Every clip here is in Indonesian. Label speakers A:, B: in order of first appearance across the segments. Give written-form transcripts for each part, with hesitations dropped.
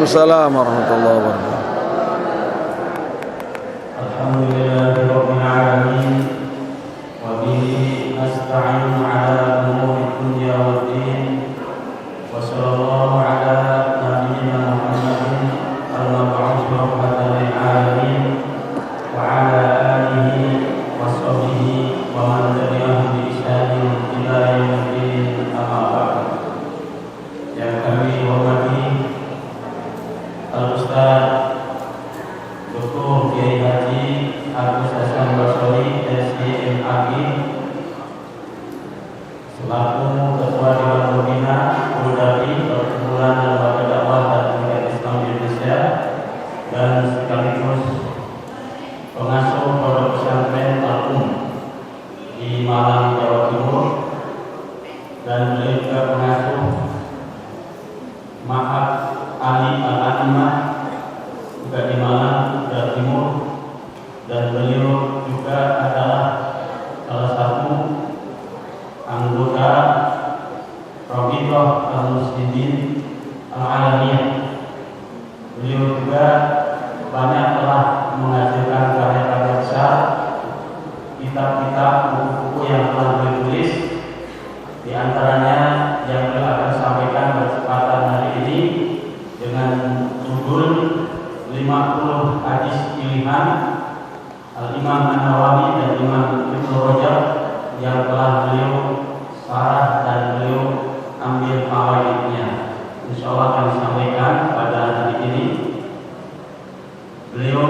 A: Waalaikumsalam warahmatullahi wabarakatuh.
B: Alhamdulillahirabbil alamin wa bihi nasta'inu ala umuri dunya waddin wa sallallahu ala nabiyyina Muhammadin al-mab'uts rahmatan lil alamin wa ala alihi wa sahbihi wa man tabi'ahum bi ihsanin ila yaumil amma ba'd. Yang kami hormati Al-Ustaz Dr. Kiai Haji Agus Hasan Basori SDMAG selaku Ketua Dewan Pembina Purdapi Perkumpulan Lembaga Dakwah dan Pendidikan Islam Indonesia dan sekaligus pengasuh Pondok Pesantren Al-Um di Malang, Jawa Timur, dan beliau juga pengasuh Ma'had Ali Al-Aimah juga di Malang, Jawa Timur, dan beliau juga adalah salah satu anggota Rabithah Al-Muslimin Al-Alamiyah. Beliau juga banyak telah menghasilkan karya-karya besar, kitab-kitab, buku-buku yang telah beliau tulis. Di antaranya yang beliau akan sampaikan berkesempatan hari ini dengan judul 50 hadis pilihan Al-Imam An-Nawawi dan Imam Ibnu Rajab yang telah beliau sarah dan beliau ambil fawaidnya. Insyaallah akan disampaikan pada hari ini. Beliau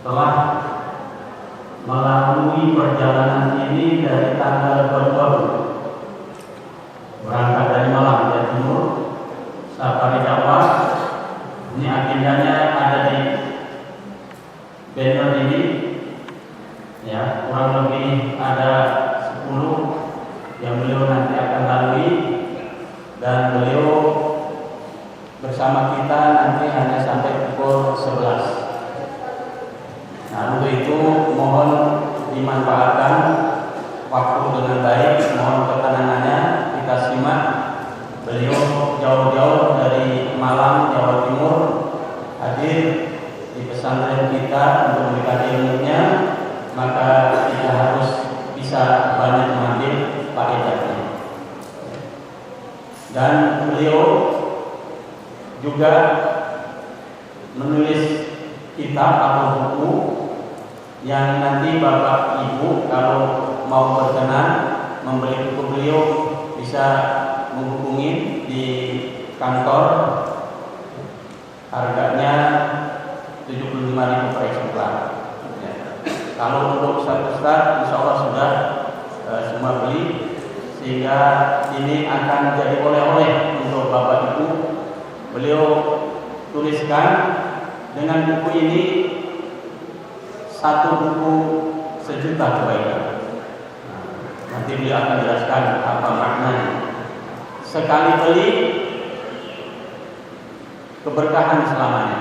B: telah melalui perjalanan ini dari tanggal berbaru, berangkat dari Malang, Jawa Timur, safari dakwah. Ini agendanya ada di banner ini, ya, kurang lebih ada 10 yang beliau nanti akan lalui, dan beliau bersama kita nanti hanya sampai pukul 11. Nah, untuk itu mohon dimanfaatkan waktu dengan baik, mohon ketenangannya kita simak. Beliau jauh-jauh dari Malang, Jawa Timur hadir di pesantren kita untuk memberikan ilmunya, maka kita harus bisa banyak mengambil faedahnya. Dan beliau juga menulis kitab atau buku yang nanti Bapak Ibu kalau mau berkenan membeli buku beliau bisa menghubungi di kantor. Harganya 75.000 per eksemplar. Ya. Kalau untuk Ustaz, insya Allah sudah semua beli, sehingga ini akan menjadi oleh-oleh untuk Bapak Ibu. Beliau tuliskan dengan buku ini, satu buku 1 juta kebaikan. Nanti beliau akan jelaskan apa maknanya. Sekali beli, keberkahan selamanya.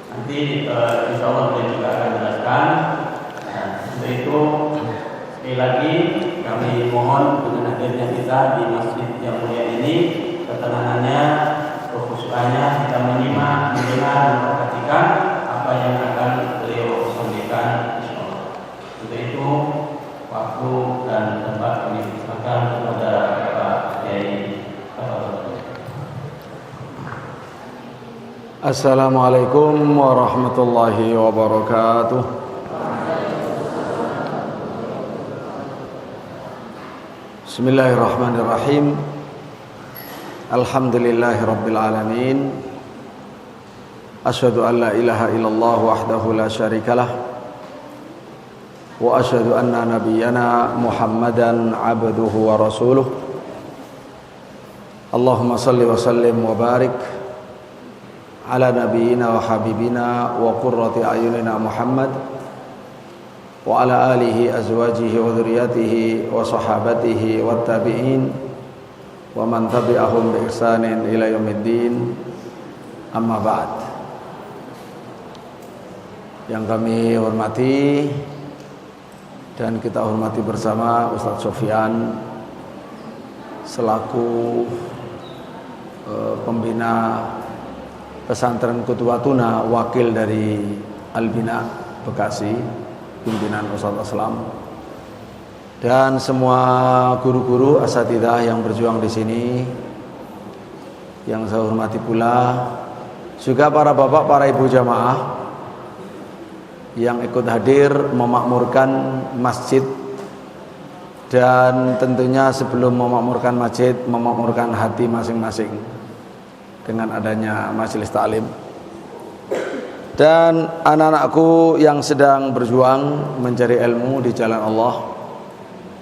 B: Nanti insya Allah beliau juga akan jelaskan. Untuk itu sekali lagi kami mohon dengan hadirnya kita di masjid yang mulia ini, ketenangannya, kekhusyukannya, kita menyimak, mendengar, dan memperhatikan apa yang akan beliau sampaikan, insya Allah. Untuk itu waktu dan tempat kami persilakan kepada Bapak Kiai.
A: Assalamualaikum warahmatullahi wabarakatuh. Bismillahirrahmanirrahim. Alhamdulillahi rabbil alamin. Asyhadu an la ilaha illallah wahdahu la syarikalah, wa asyhadu anna nabiyyana Muhammadan abduhu wa rasuluh. Allahumma salli wa sallim wa barik ala nabiyyina wa habibina wa qurrati ayunina Muhammad wa ala alihi azwajihi wa dhurriyyatihi wa sahabatihi wa tabi'in wa man tabi'ahum bi ihsanin ila yaumiddin. Amma ba'd. Yang kami hormati dan kita hormati bersama Ustadz Sofyan selaku pembina pesantren Qudwatuna, wakil dari Albina Bekasi, pimpinan Ustadz Aslam, dan semua guru-guru asatidzah yang berjuang di sini yang saya hormati pula, juga para bapak, para ibu jamaah yang ikut hadir memakmurkan masjid, dan tentunya sebelum memakmurkan masjid, memakmurkan hati masing-masing dengan adanya majelis taklim. Dan anak-anakku yang sedang berjuang mencari ilmu di jalan Allah,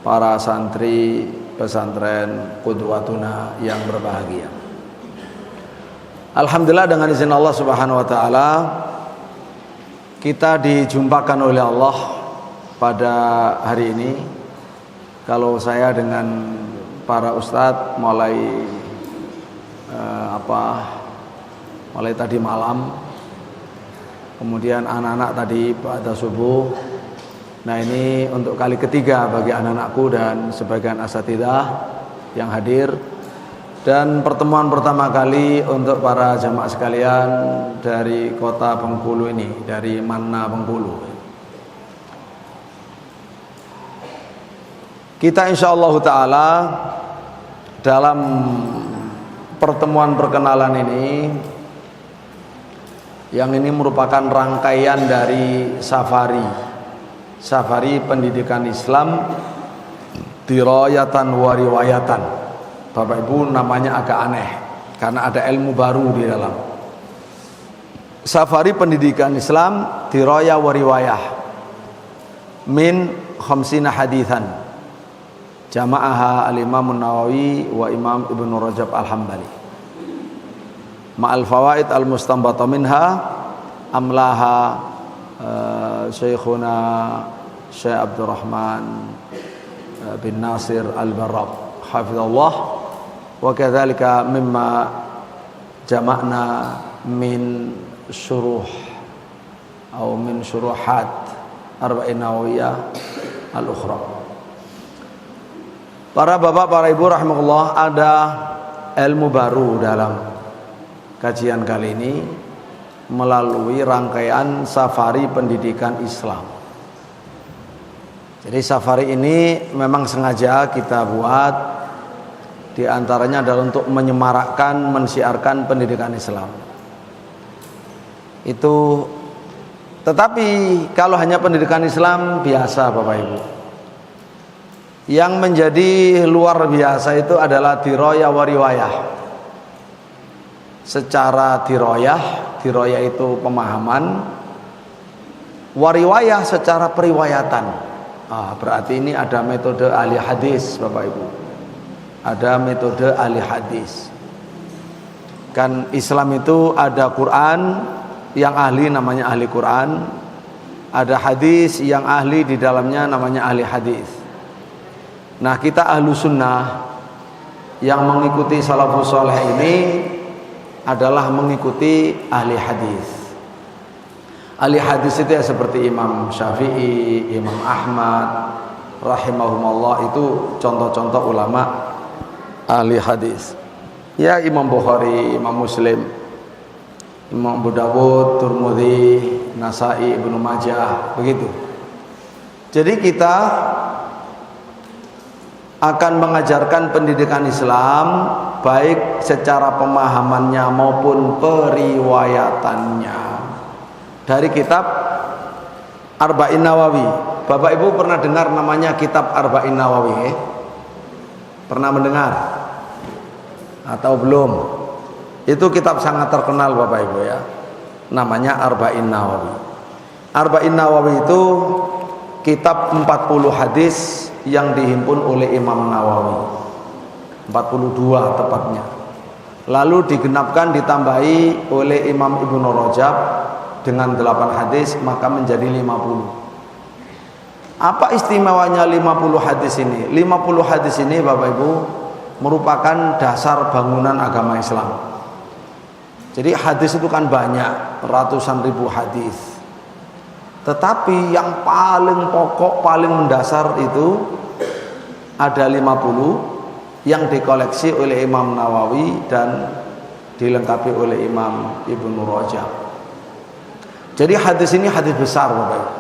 A: para santri pesantren Qudwatuna yang berbahagia. Alhamdulillah, dengan izin Allah Subhanahu wa taala kita dijumpakan oleh Allah pada hari ini. Kalau saya dengan para ustadz mulai tadi malam, kemudian anak-anak tadi pada subuh. Nah, ini untuk kali ketiga bagi anak-anakku dan sebagian asatidzah yang hadir, dan pertemuan pertama kali untuk para jamaah sekalian dari kota Bengkulu ini, dari Manna Bengkulu. Kita insyaallah ta'ala dalam pertemuan perkenalan ini, yang ini merupakan rangkaian dari safari pendidikan Islam dirayatan wa riwayatan. Bapak Ibu, namanya agak aneh karena ada ilmu baru di dalam. Safari pendidikan Islam diraya wa riwayah min khamsina hadithan jama'aha al-Imam Nawawi wa Imam Ibnu Rajab Al-Hambali ma'al fawaid al-mustanbata minha amlaha Syekhuna Syekh Abdurrahman bin Nasir Al-Barraq hafizallah, wa kadzalika mimma jama'na min syuruh atau min syuruhat arba'in nawawiyah al-ukhra. Para bapak, para ibu rahimahullah, ada ilmu baru dalam kajian kali ini melalui rangkaian safari pendidikan Islam. Jadi safari ini memang sengaja kita buat, di antaranya adalah untuk menyemarakkan, mensiarkan pendidikan Islam. Itu, tetapi kalau hanya pendidikan Islam biasa Bapak Ibu, yang menjadi luar biasa itu adalah diraya wa riwayah. Secara dirayah itu pemahaman, wariwayah secara periwayatan. Berarti ini ada metode ahli hadis Bapak Ibu, ada metode ahli hadis. Kan Islam itu ada Quran yang ahli namanya ahli Quran, ada hadis yang ahli di dalamnya namanya ahli hadis. Nah, kita ahlu sunnah yang mengikuti salafus saleh ini adalah mengikuti ahli hadis. Ahli hadis itu ya seperti Imam Syafi'i, Imam Ahmad rahimahumullah, itu contoh-contoh ulama ahli hadis. Ya, Imam Bukhari, Imam Muslim, Imam Abu Dawud, Tirmidzi, Nasai, Ibnu Majah, begitu. Jadi kita akan mengajarkan pendidikan Islam baik secara pemahamannya maupun periwayatannya dari kitab Arba'in Nawawi. Bapak Ibu pernah dengar namanya kitab Arba'in Nawawi? Pernah mendengar atau belum? Itu kitab sangat terkenal Bapak Ibu ya, namanya Arba'in Nawawi. Arba'in Nawawi itu kitab 40 hadis yang dihimpun oleh Imam Nawawi, 42 tepatnya. Lalu digenapkan, ditambahi oleh Imam Ibnu Rajab dengan 8 hadis, maka menjadi 50. Apa istimewanya 50 hadis ini? 50 hadis ini Bapak Ibu merupakan dasar bangunan agama Islam. Jadi hadis itu kan banyak, ratusan ribu hadis. Tetapi yang paling pokok, paling mendasar itu ada 50 yang dikoleksi oleh Imam Nawawi dan dilengkapi oleh Imam Ibnu Rajab. Jadi hadis ini hadis besar Bapak Ibu.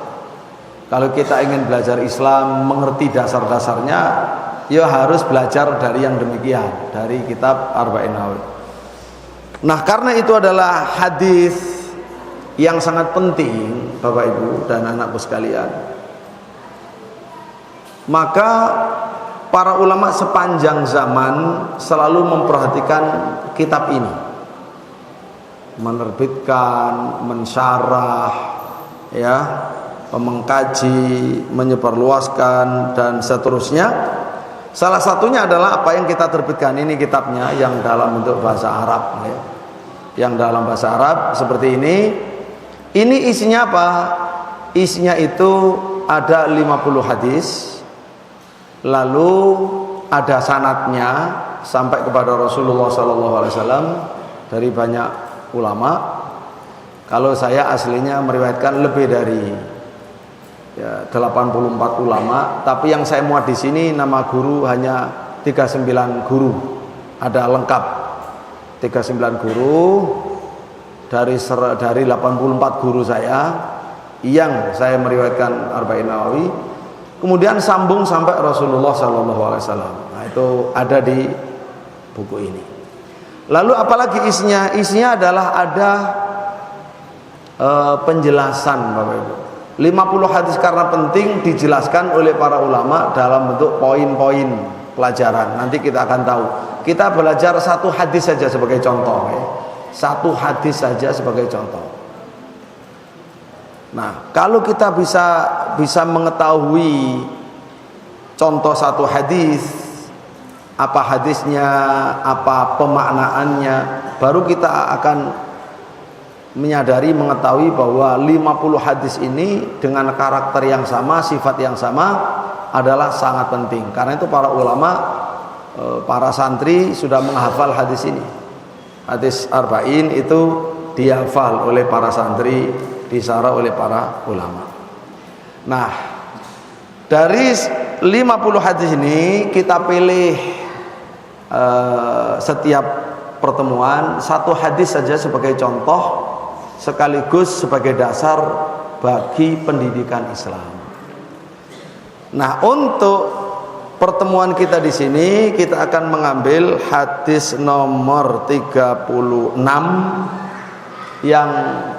A: Kalau kita ingin belajar Islam, mengerti dasar-dasarnya, ya harus belajar dari yang demikian, dari kitab Arba'in Nawawi. Nah, karena itu adalah hadis yang sangat penting Bapak Ibu dan anakku sekalian, maka para ulama sepanjang zaman selalu memperhatikan kitab ini, menerbitkan, mensyarah, ya, mengkaji, menyebarluaskan dan seterusnya. Salah satunya adalah apa yang kita terbitkan ini, kitabnya yang dalam bentuk bahasa Arab, ya. Yang dalam bahasa Arab seperti ini. Ini isinya apa? Isinya itu ada 50 hadis, lalu ada sanadnya sampai kepada Rasulullah SAW dari banyak ulama. Kalau saya aslinya meriwayatkan lebih dari 84 ulama, tapi yang saya muat di sini nama guru hanya 39 guru. Ada lengkap 39 guru dari 84 guru saya yang saya meriwayatkan Arba'in Nawawi, kemudian sambung sampai Rasulullah SAW. Nah, itu ada di buku ini. Lalu apalagi isinya? Isinya adalah ada penjelasan Bapak Ibu. 50 hadis karena penting dijelaskan oleh para ulama dalam bentuk poin-poin pelajaran. Nanti kita akan tahu. Kita belajar satu hadis saja sebagai contoh, ya. Satu hadis saja sebagai contoh. Nah, kalau kita bisa mengetahui contoh satu hadis, apa hadisnya, apa pemaknaannya, baru kita akan menyadari, mengetahui bahwa 50 hadis ini dengan karakter yang sama, sifat yang sama adalah sangat penting. Karena itu para ulama, para santri sudah menghafal hadis ini. Hadis Arba'in itu dihafal oleh para santri, disarah oleh para ulama. Nah, dari 50 hadis ini kita pilih setiap pertemuan satu hadis saja sebagai contoh, sekaligus sebagai dasar bagi pendidikan Islam. Nah, untuk pertemuan kita di sini kita akan mengambil hadis nomor 36 yang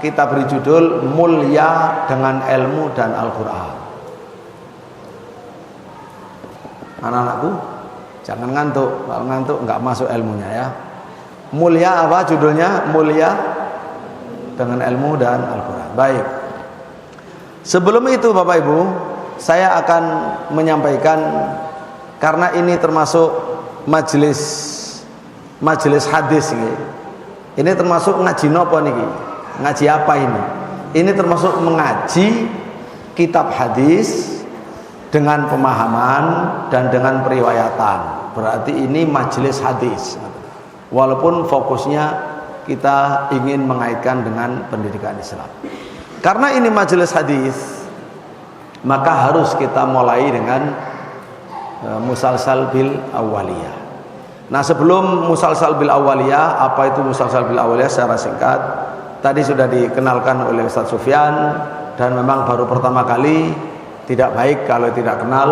A: kita beri judul Mulia dengan Ilmu dan Al-Quran. Anak-anakku, jangan ngantuk. Kalau ngantuk nggak masuk ilmunya, ya. Mulia apa judulnya? Mulia dengan Ilmu dan Al-Quran. Baik. Sebelum itu Bapak Ibu, saya akan menyampaikan, karena ini termasuk majelis hadis ini. Ini termasuk ngaji nopo niki? Ngaji apa ini? Ini termasuk mengaji kitab hadis dengan pemahaman dan dengan periwayatan. Berarti ini majelis hadis. Walaupun fokusnya kita ingin mengaitkan dengan pendidikan Islam. Karena ini majelis hadis, maka harus kita mulai dengan musalsal bil awaliyah. Nah, sebelum musalsal bil awaliyah, apa itu musalsal bil awaliyah secara singkat? Tadi sudah dikenalkan oleh Ustaz Sufyan, dan memang baru pertama kali, tidak baik kalau tidak kenal.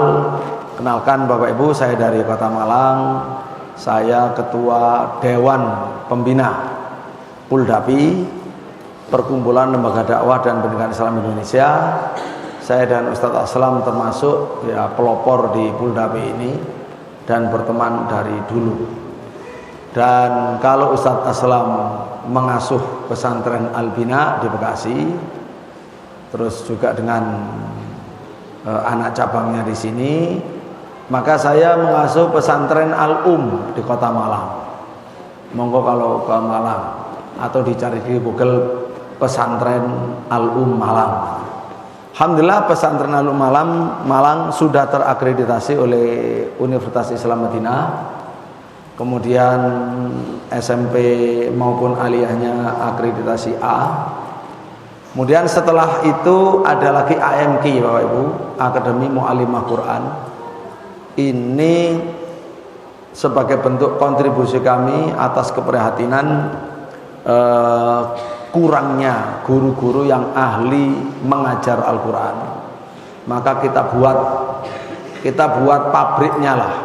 A: Kenalkan Bapak Ibu, saya dari Kota Malang. Saya Ketua Dewan Pembina Puldapi, Perkumpulan Lembaga Dakwah dan Pendidikan Islam Indonesia. Saya dan Ustadz Aslam termasuk ya pelopor di Puldapi ini dan berteman dari dulu. Dan kalau Ustadz Aslam mengasuh pesantren Al-Bina di Bekasi, terus juga dengan anak cabangnya di sini, maka saya mengasuh pesantren Al-Um di Kota Malang. Monggo kalau ke Malang atau dicari di Google pesantren Al-Um Malang. Alhamdulillah pesantren Al-Um Malang sudah terakreditasi oleh Universitas Islam Madinah. Kemudian SMP maupun aliyahnya akreditasi A. Kemudian setelah itu ada lagi AMQ Bapak Ibu, Akademi Mu'allimah Quran. Ini sebagai bentuk kontribusi kami atas keprihatinan kurangnya guru-guru yang ahli mengajar Al-Quran. Maka kita buat pabriknya lah,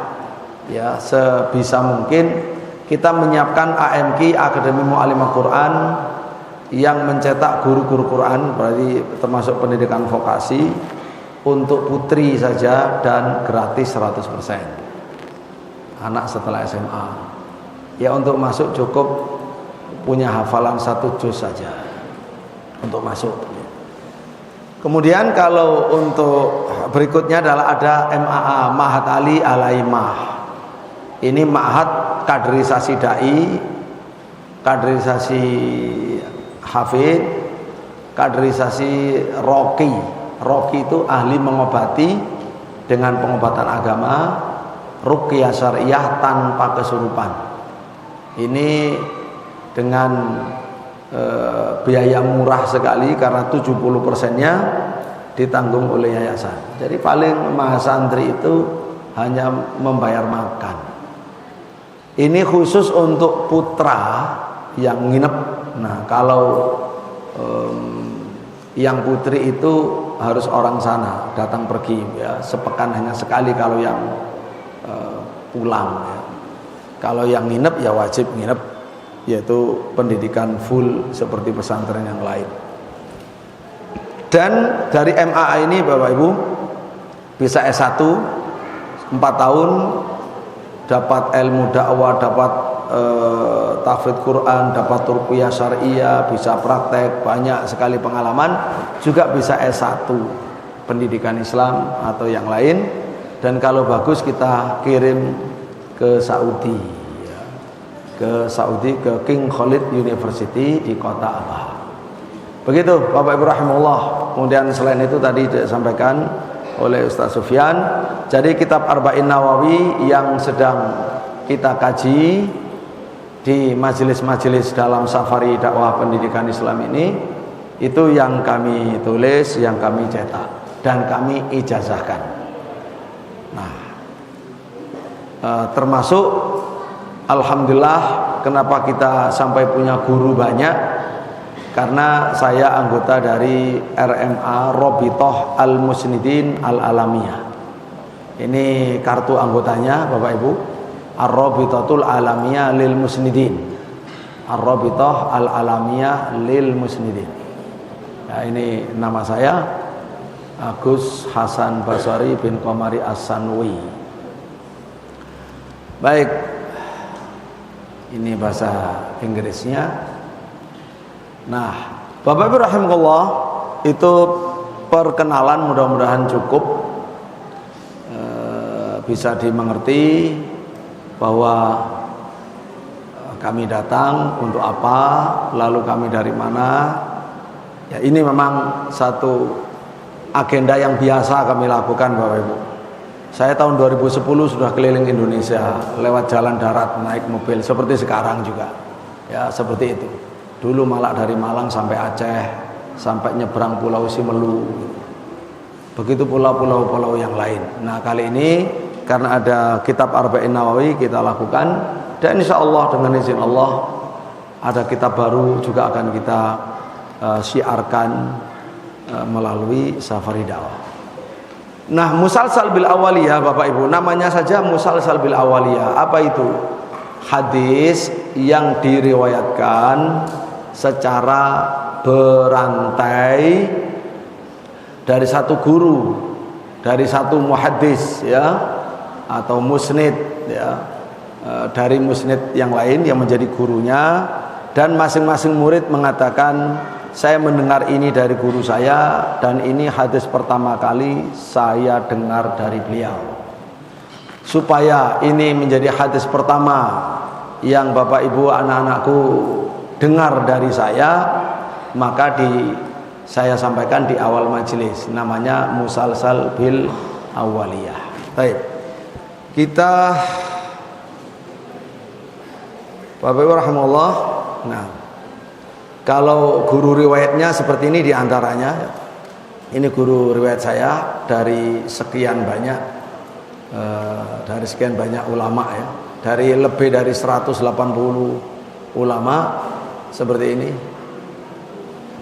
A: ya, sebisa mungkin kita menyiapkan AMQ, Akademi Mu'allim Al-Quran, yang mencetak guru-guru Quran, berarti termasuk pendidikan vokasi untuk putri saja dan gratis 100%. Anak setelah SMA, ya, untuk masuk cukup punya hafalan 1 juz saja untuk masuk. Kemudian kalau untuk berikutnya adalah ada MAA, Ma'had Ali Alaimah. Ini ma'had kaderisasi dai, kaderisasi hafid, kaderisasi roki. Roki itu ahli mengobati dengan pengobatan agama, ruqyah syariah tanpa kesurupan. Ini dengan biaya murah sekali karena 70%-nya ditanggung oleh yayasan. Jadi paling mahasantri itu hanya membayar makan. Ini khusus untuk putra yang nginep. Nah, kalau yang putri itu harus orang sana, datang pergi, ya, sepekan hanya sekali kalau yang pulang, ya. Kalau yang nginep ya wajib nginep, yaitu pendidikan full seperti pesantren yang lain. Dan dari MAA ini Bapak Ibu bisa S1 4 tahun, dapat ilmu dakwah, dapat tahfidz Quran, dapat ruqyah syariah, bisa praktek, banyak sekali pengalaman. Juga bisa S1 pendidikan Islam atau yang lain. Dan kalau bagus kita kirim ke Saudi, ya, ke Saudi, ke King Khalid University di kota Abha. Begitu Bapak Ibu rahimahullah. Kemudian selain itu tadi disampaikan oleh Ustaz Sufyan, jadi kitab Arba'in Nawawi yang sedang kita kaji di majelis-majelis dalam safari dakwah pendidikan Islam ini, itu yang kami tulis, yang kami cetak dan kami ijazahkan. Nah, termasuk alhamdulillah kenapa kita sampai punya guru banyak, karena saya anggota dari RMA Robitoh Al-Musnidin Al-Alamiyah. Ini kartu anggotanya Bapak Ibu, Ar-Robitotul Alamiyah Lil Musnidin, Ar-Robitoh Al-Alamiyah Lil Musnidin. Ya, ini nama saya Agus Hasan Basari bin Qamari As-Sanwi. Baik, ini bahasa Inggrisnya. Nah, Bapak Ibu rahimahullah, itu perkenalan mudah-mudahan cukup bisa dimengerti bahwa kami datang untuk apa, lalu kami dari mana. Ya, ini memang satu agenda yang biasa kami lakukan Bapak Ibu. Saya tahun 2010 sudah keliling Indonesia lewat jalan darat, naik mobil seperti sekarang juga. Ya, seperti itu. Dulu malah dari Malang sampai Aceh, sampai nyebrang Pulau Simelu. Begitu pula pulau-pulau yang lain. Nah, kali ini karena ada kitab Arba'in Nawawi kita lakukan, dan insya Allah dengan izin Allah ada kitab baru juga akan kita syiarkan melalui safari dakwah. Nah, musalsal bil awaliyah Bapak Ibu, namanya saja musalsal bil awaliyah. Apa itu? Hadis yang diriwayatkan secara berantai dari satu guru, dari satu muhaddis, ya, atau musnid, ya, dari musnid yang lain yang menjadi gurunya, dan masing-masing murid mengatakan, saya mendengar ini dari guru saya dan ini hadis pertama kali saya dengar dari beliau. Supaya ini menjadi hadis pertama yang Bapak Ibu anak-anakku dengar dari saya, maka saya sampaikan di awal majelis, namanya musalsal bil awaliyah. Baik, kita Bapak Ibu rahimahullah. Nah, kalau guru riwayatnya seperti ini diantaranya, ini guru riwayat saya dari sekian banyak ulama, ya, dari lebih dari 180 ulama. seperti ini.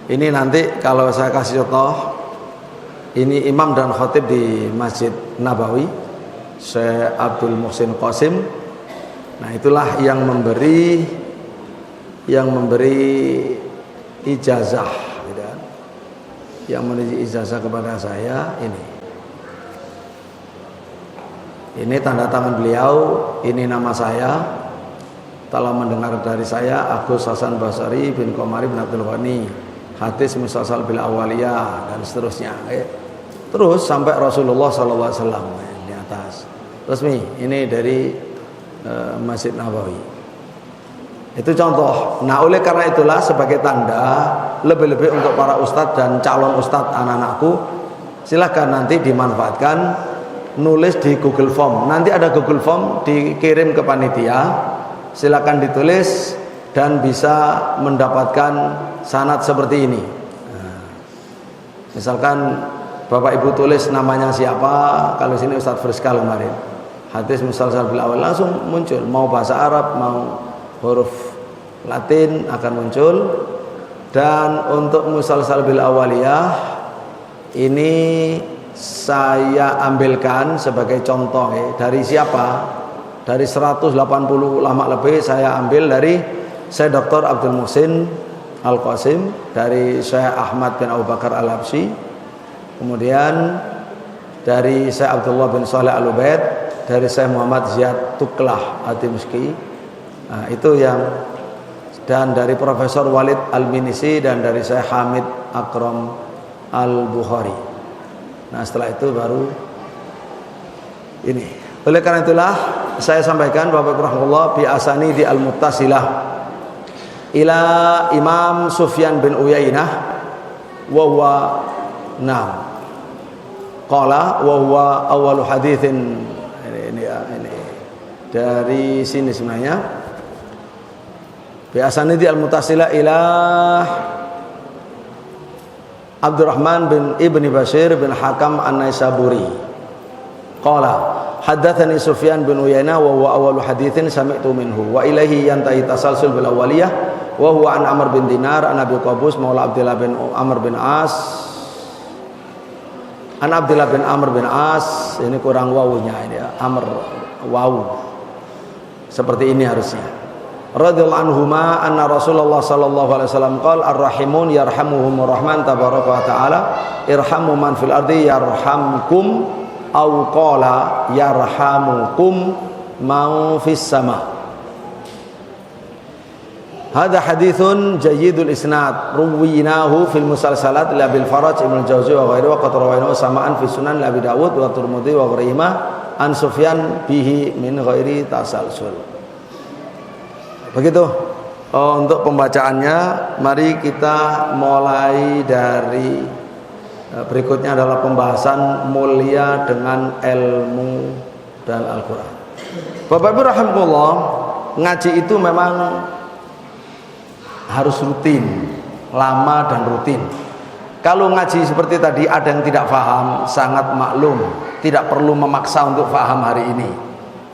A: Ini nanti kalau saya kasih contoh, ini imam dan khatib di Masjid Nabawi, Syekh Abdul Muhsin Qasim. Nah, itulah yang memberi ijazah, gitu kan? Yang memberi ijazah kepada saya ini. Ini tanda tangan beliau, ini nama saya. Telah mendengar dari saya Agus Hasan Basari bin Qamari bin Abdul Ghani. Hadis musalsal bil awaliyah dan seterusnya. Terus sampai Rasulullah SAW di atas. Resmi, ini dari Masjid Nabawi. Itu contoh. Nah, oleh karena itulah sebagai tanda lebih-lebih untuk para ustadz dan calon ustadz anak-anakku, silahkan nanti dimanfaatkan nulis di Google Form. Nanti ada Google Form dikirim ke panitia. Silahkan ditulis dan bisa mendapatkan sanad seperti ini. Nah, misalkan Bapak Ibu tulis namanya siapa, kalau sini Ustadz Friskal kemarin, hadis musalsal bil awal, langsung muncul. Mau bahasa Arab, mau huruf Latin akan muncul. Dan untuk musalsal bil awaliyah ini saya ambilkan sebagai contoh dari siapa? Dari 180 ulama lebih saya ambil dari Syekh Dr. Abdul Muhsin Al-Qasim, dari Syekh Ahmad bin Abu Bakar Al-Habsyi, kemudian dari Syekh Abdullah bin Saleh Al-Ubaid, dari Syekh Muhammad Ziyad Tuklah At-Timishki. Nah, itu yang, dan dari Profesor Walid Al-Minisi, dan dari Syekh Hamid Akram Al-Bukhari. Nah, setelah itu baru ini. Oleh karena itulah saya sampaikan Bapak rahimahullah bi asani di al-muttasilah ila Imam Sufyan bin Uyainah wa huwa qala wa huwa awwalu haditsin ini dari sini sebenarnya bi asani di al-muttasilah ila Abdurrahman bin Ibni Bashir bin Hakam An-Naisaburi qala haddatsani Sufyan bin Uyainah wa huwa awwalu haditsin sami'tu minhu wa ilaihi yantahi tasalsul bil awwaliyah wa huwa an Amr bin Dinar an Abi Qabus maula Abdullah bin Amr bin As an Abdullah bin Amr bin As. Ini kurang wawunya ini ya, Amr wawu seperti ini harusnya. Radhiyallahu anhuma anna Rasulullah sallallahu alaihi wasallam qala ar-rahimun yarhamuhumur rahman tabaraka wa taala irhamu man fil ardi yarhamkum aw qala yarhamukum man fis sama. Hadha hadithun jayyidul isnad ruwinahu fil musalsalat li Abil Faraj Ibnu Jauzi wa ghairu wa qad rawainahu sama'an fi sunan Abi Dawud wa Tirmidzi wa ghairihima an Sufyan bihi min ghairi tasalsul. Begitu untuk pembacaannya. Mari kita mulai dari berikutnya adalah pembahasan mulia dengan ilmu dan Al-Quran. Bapak Ibu rahimahullah, ngaji itu memang harus rutin, lama dan rutin. Kalau ngaji seperti tadi ada yang tidak paham, sangat maklum, tidak perlu memaksa untuk paham hari ini,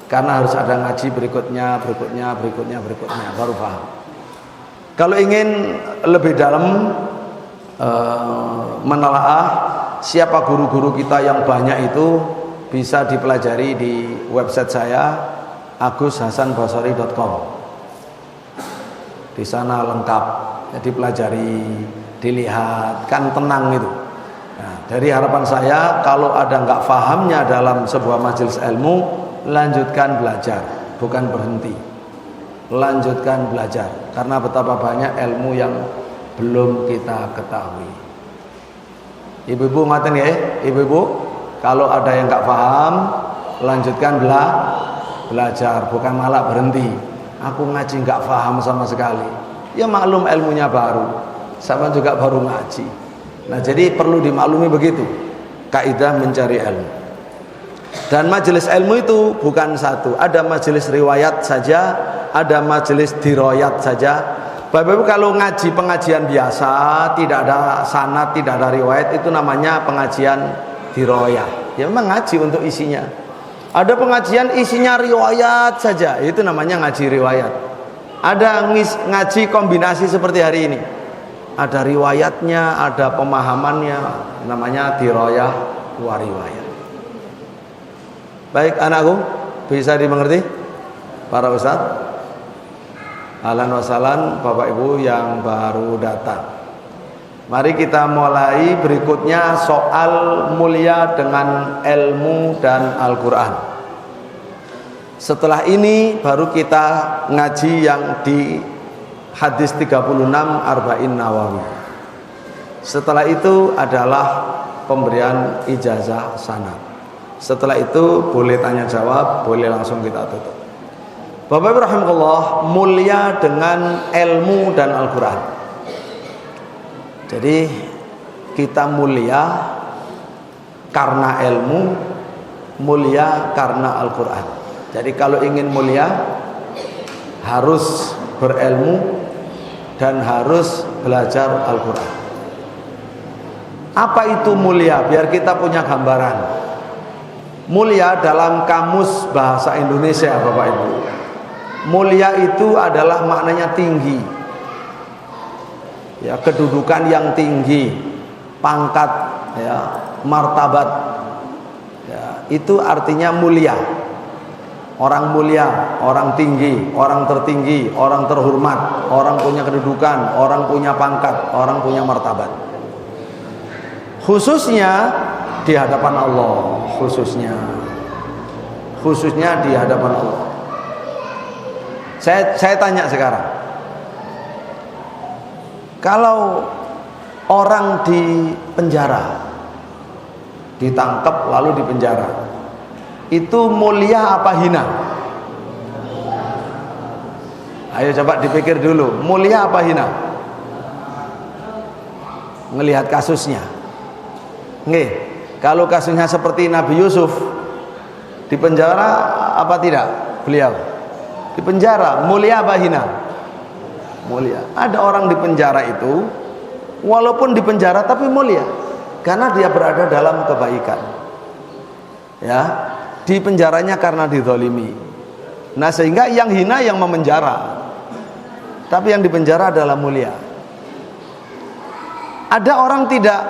A: karena harus ada ngaji berikutnya baru paham. Kalau ingin lebih dalam menelaah siapa guru-guru kita yang banyak itu, bisa dipelajari di website saya agushasanbasari.com. Di sana lengkap, jadi pelajari, dilihat, kan tenang itu. Nah, dari harapan saya kalau ada nggak fahamnya dalam sebuah majelis ilmu, lanjutkan belajar, bukan berhenti. Lanjutkan belajar, karena betapa banyak ilmu yang belum kita ketahui. Ibu-ibu ngaten ya, ibu-ibu, kalau ada yang nggak paham, lanjutkan belajar, bukan malah berhenti. Aku ngaji nggak paham sama sekali. Ya maklum ilmunya baru, sama juga baru ngaji. Nah, jadi perlu dimaklumi begitu kaidah mencari ilmu. Dan majelis ilmu itu bukan satu, ada majelis riwayat saja, ada majelis diroyat saja. Bapak-ibu kalau ngaji pengajian biasa, tidak ada sanad, tidak ada riwayat, itu namanya pengajian diroyat. Ya memang ngaji untuk isinya. Ada pengajian isinya riwayat saja, itu namanya ngaji riwayat. Ada ngaji kombinasi seperti hari ini. Ada riwayatnya, ada pemahamannya, namanya dirayah wa riwayat. Baik anakku, bisa dimengerti? Para ustaz, ahlan wa sahlan Bapak Ibu yang baru datang. Mari kita mulai berikutnya soal mulia dengan ilmu dan Al-Quran. Setelah ini baru kita ngaji yang di hadis 36 Arba'in Nawawi. Setelah itu adalah pemberian ijazah sanad. Setelah itu boleh tanya jawab, boleh langsung kita tutup. Bapak Ibu rahimakumullah, mulia dengan ilmu dan Al-Quran. Jadi kita mulia karena ilmu, mulia karena Al-Quran. Jadi kalau ingin mulia harus berilmu dan harus belajar Al-Quran. Apa itu mulia? Biar kita punya gambaran. Mulia dalam kamus bahasa Indonesia, Bapak Ibu. Mulia itu adalah maknanya tinggi. Ya, kedudukan yang tinggi, pangkat, ya, martabat. Ya, itu artinya mulia. Orang mulia, orang tinggi, orang tertinggi, orang terhormat, orang punya kedudukan, orang punya pangkat, orang punya martabat. Khususnya di hadapan Allah, khususnya di hadapan Allah. Saya tanya sekarang, kalau orang di penjara, ditangkap lalu di penjara, itu mulia apa hina? Ayo coba dipikir dulu, mulia apa hina? Ngelihat kasusnya. Nggih, kalau kasusnya seperti Nabi Yusuf di penjara apa tidak beliau? Di penjara, mulia apa hina? Mulia. Ada orang di penjara itu walaupun di penjara tapi mulia karena dia berada dalam kebaikan. Ya, di penjaranya karena dizalimi. Nah, sehingga yang hina yang memenjara. Tapi yang dipenjara adalah mulia. Ada orang tidak,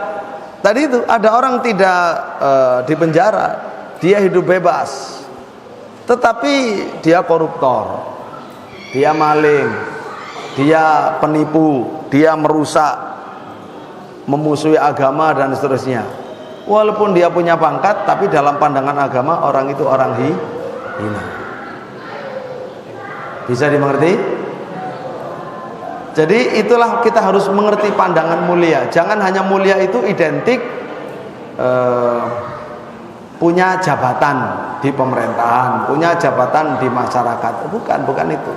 A: tadi itu ada orang tidak di penjara, dia hidup bebas. Tetapi dia koruptor, dia maling, dia penipu, dia merusak, memusuhi agama dan seterusnya. Walaupun dia punya pangkat, tapi dalam pandangan agama orang itu orang hina. Bisa dimengerti? Jadi itulah kita harus mengerti pandangan mulia. Jangan hanya mulia itu identik punya jabatan di pemerintahan, punya jabatan di masyarakat. Bukan itu.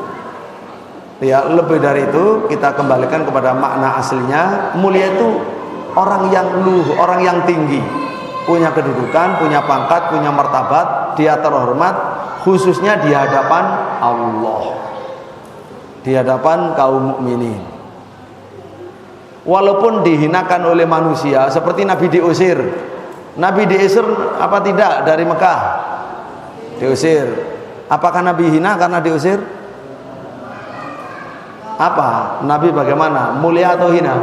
A: Ya, lebih dari itu kita kembalikan kepada makna aslinya. Mulia itu orang yang luhur, orang yang tinggi, punya kedudukan, punya pangkat, punya martabat, dia terhormat, khususnya di hadapan Allah, di hadapan kaum mukminin. Walaupun dihinakan oleh manusia, seperti Nabi diusir. Nabi diusir apa tidak dari Mekah? Diusir. Apakah Nabi hina karena diusir? Apa? Nabi bagaimana? Mulia atau hina?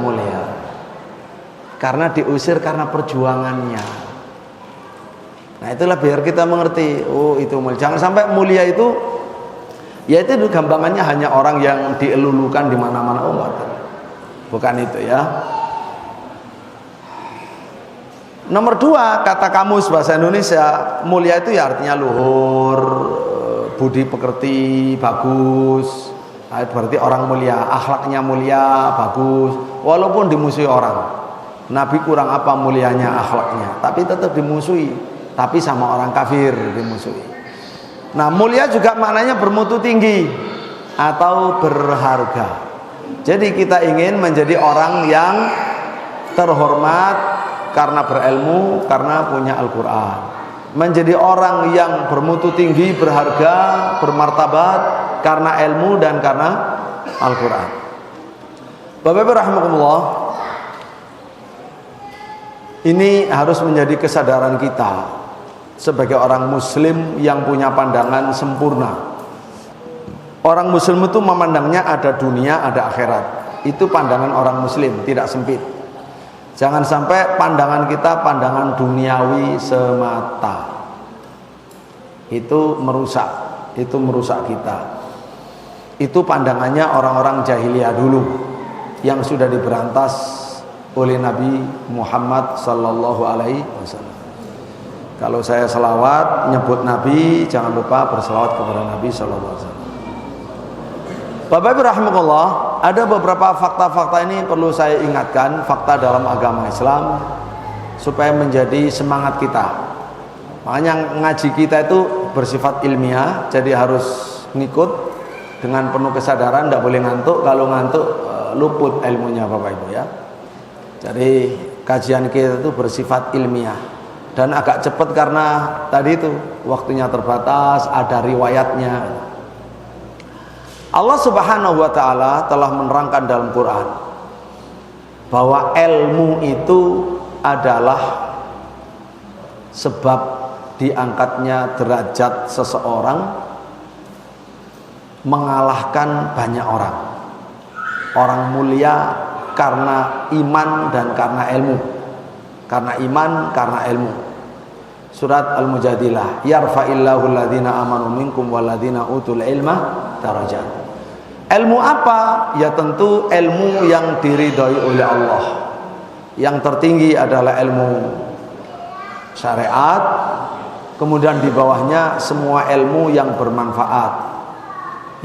A: Mulia. Karena diusir karena perjuangannya. Nah, itulah biar kita mengerti. Oh, itu mulia. Jangan sampai mulia itu, ya itu gampangannya hanya orang yang dielulukan di mana-mana. Oh, bukan itu ya. Nomor 2, kata kamus bahasa Indonesia, mulia itu ya artinya luhur, budi pekerti, bagus. Nah, berarti orang mulia, akhlaknya mulia, bagus. Walaupun dimusuhi orang. Nabi kurang apa mulianya akhlaknya, tapi tetap dimusuhi. Tapi sama orang kafir dimusuhi. Nah, mulia juga maknanya bermutu tinggi atau berharga. Jadi kita ingin menjadi orang yang terhormat karena berilmu, karena punya Al-Quran. Menjadi orang yang bermutu tinggi, berharga, bermartabat karena ilmu dan karena Al-Quran. Bapak-Ibu rahimakumullah, ini harus menjadi kesadaran kita sebagai orang muslim yang punya pandangan sempurna. Orang muslim itu memandangnya ada dunia, ada akhirat. Itu pandangan orang muslim, tidak sempit. Jangan sampai pandangan kita pandangan duniawi semata. Itu merusak kita. Itu pandangannya orang-orang jahiliyah dulu yang sudah diberantas oleh Nabi Muhammad sallallahu alaihi wasallam. Kalau saya selawat nyebut Nabi, jangan lupa berselawat kepada Nabi sallallahu alaihi wasallam. Bapak Ibu rahimakumullah, ada beberapa fakta-fakta ini perlu saya ingatkan, fakta dalam agama Islam supaya menjadi semangat kita. Makanya ngaji kita itu bersifat ilmiah, jadi harus ngikut dengan penuh kesadaran, tidak boleh ngantuk. Kalau ngantuk luput ilmunya Bapak Ibu ya. Jadi kajian kita itu bersifat ilmiah dan agak cepat karena tadi itu waktunya terbatas, ada riwayatnya. Allah Subhanahu wa taala telah menerangkan dalam Quran bahwa ilmu itu adalah sebab diangkatnya derajat seseorang, mengalahkan banyak orang. Orang mulia karena iman dan karena ilmu. Karena iman, karena ilmu. Surat Al-Mujadilah, yarfa'illahu alladhina amanu minkum walladhina utul ilma darajat. Ilmu apa? Ya tentu ilmu yang diridhoi oleh Allah. Yang tertinggi adalah ilmu syariat, kemudian di bawahnya semua ilmu yang bermanfaat,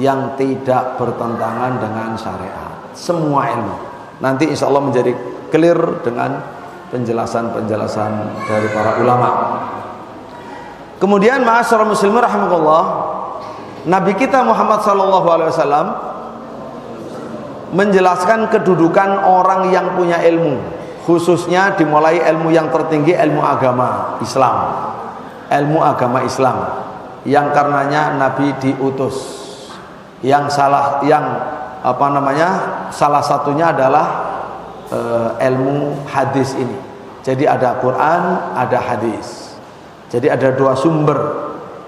A: yang tidak bertentangan dengan syariat. Semua ilmu. Nanti insya Allah menjadi clear dengan penjelasan-penjelasan dari para ulama. Kemudian ma'asyiral muslimin rahimakumullah, Nabi kita Muhammad sallallahu alaihi wasallam menjelaskan kedudukan orang yang punya ilmu, khususnya dimulai ilmu yang tertinggi, ilmu agama Islam. Ilmu agama Islam yang karenanya Nabi diutus. Salah satunya adalah ilmu hadis ini. Jadi ada Quran, ada hadis. Jadi ada dua sumber,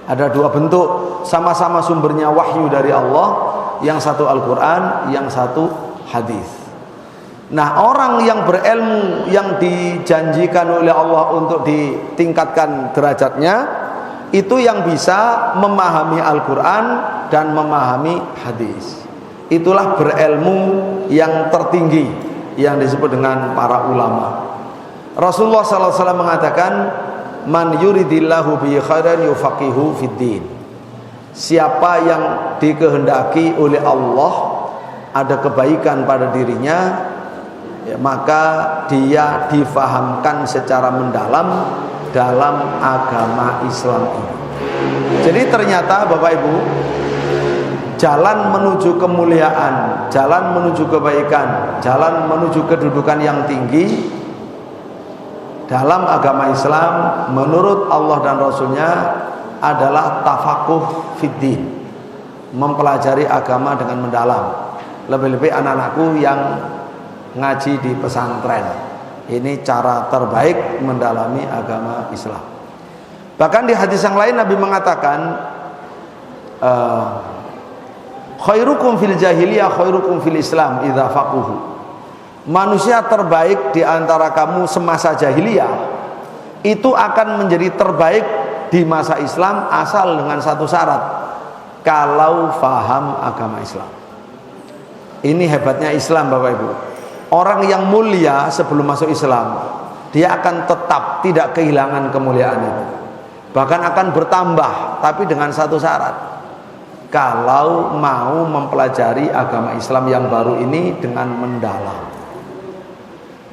A: ada dua bentuk, sama-sama sumbernya wahyu dari Allah. Yang satu Al-Quran, yang satu hadis. Nah, orang yang berilmu yang dijanjikan oleh Allah untuk ditingkatkan derajatnya, itu yang bisa memahami Al-Quran dan memahami hadis. Itulah berilmu yang tertinggi yang disebut dengan para ulama. Rasulullah SAW mengatakan, man yuridillahu bi khairan yufaqihu fiddin. Siapa yang dikehendaki oleh Allah ada kebaikan pada dirinya, ya, maka dia difahamkan secara mendalam dalam agama Islam ini. Jadi ternyata Bapak Ibu, jalan menuju kemuliaan, jalan menuju kebaikan, jalan menuju kedudukan yang tinggi dalam agama Islam menurut Allah dan Rasulnya adalah tafakuh fiddin, mempelajari agama dengan mendalam. Lebih-lebih anak-anakku yang ngaji di pesantren, ini cara terbaik mendalami agama Islam. Bahkan di hadis yang lain Nabi mengatakan, khairukum fil jahiliyah khairukum fil Islam idza faquhu. Manusia terbaik di antara kamu semasa jahiliyah itu akan menjadi terbaik di masa Islam asal dengan satu syarat, kalau faham agama Islam. Ini hebatnya Islam Bapak Ibu. Orang yang mulia sebelum masuk Islam, dia akan tetap tidak kehilangan kemuliaan itu, bahkan akan bertambah, tapi dengan satu syarat, kalau mau mempelajari agama Islam yang baru ini dengan mendalam.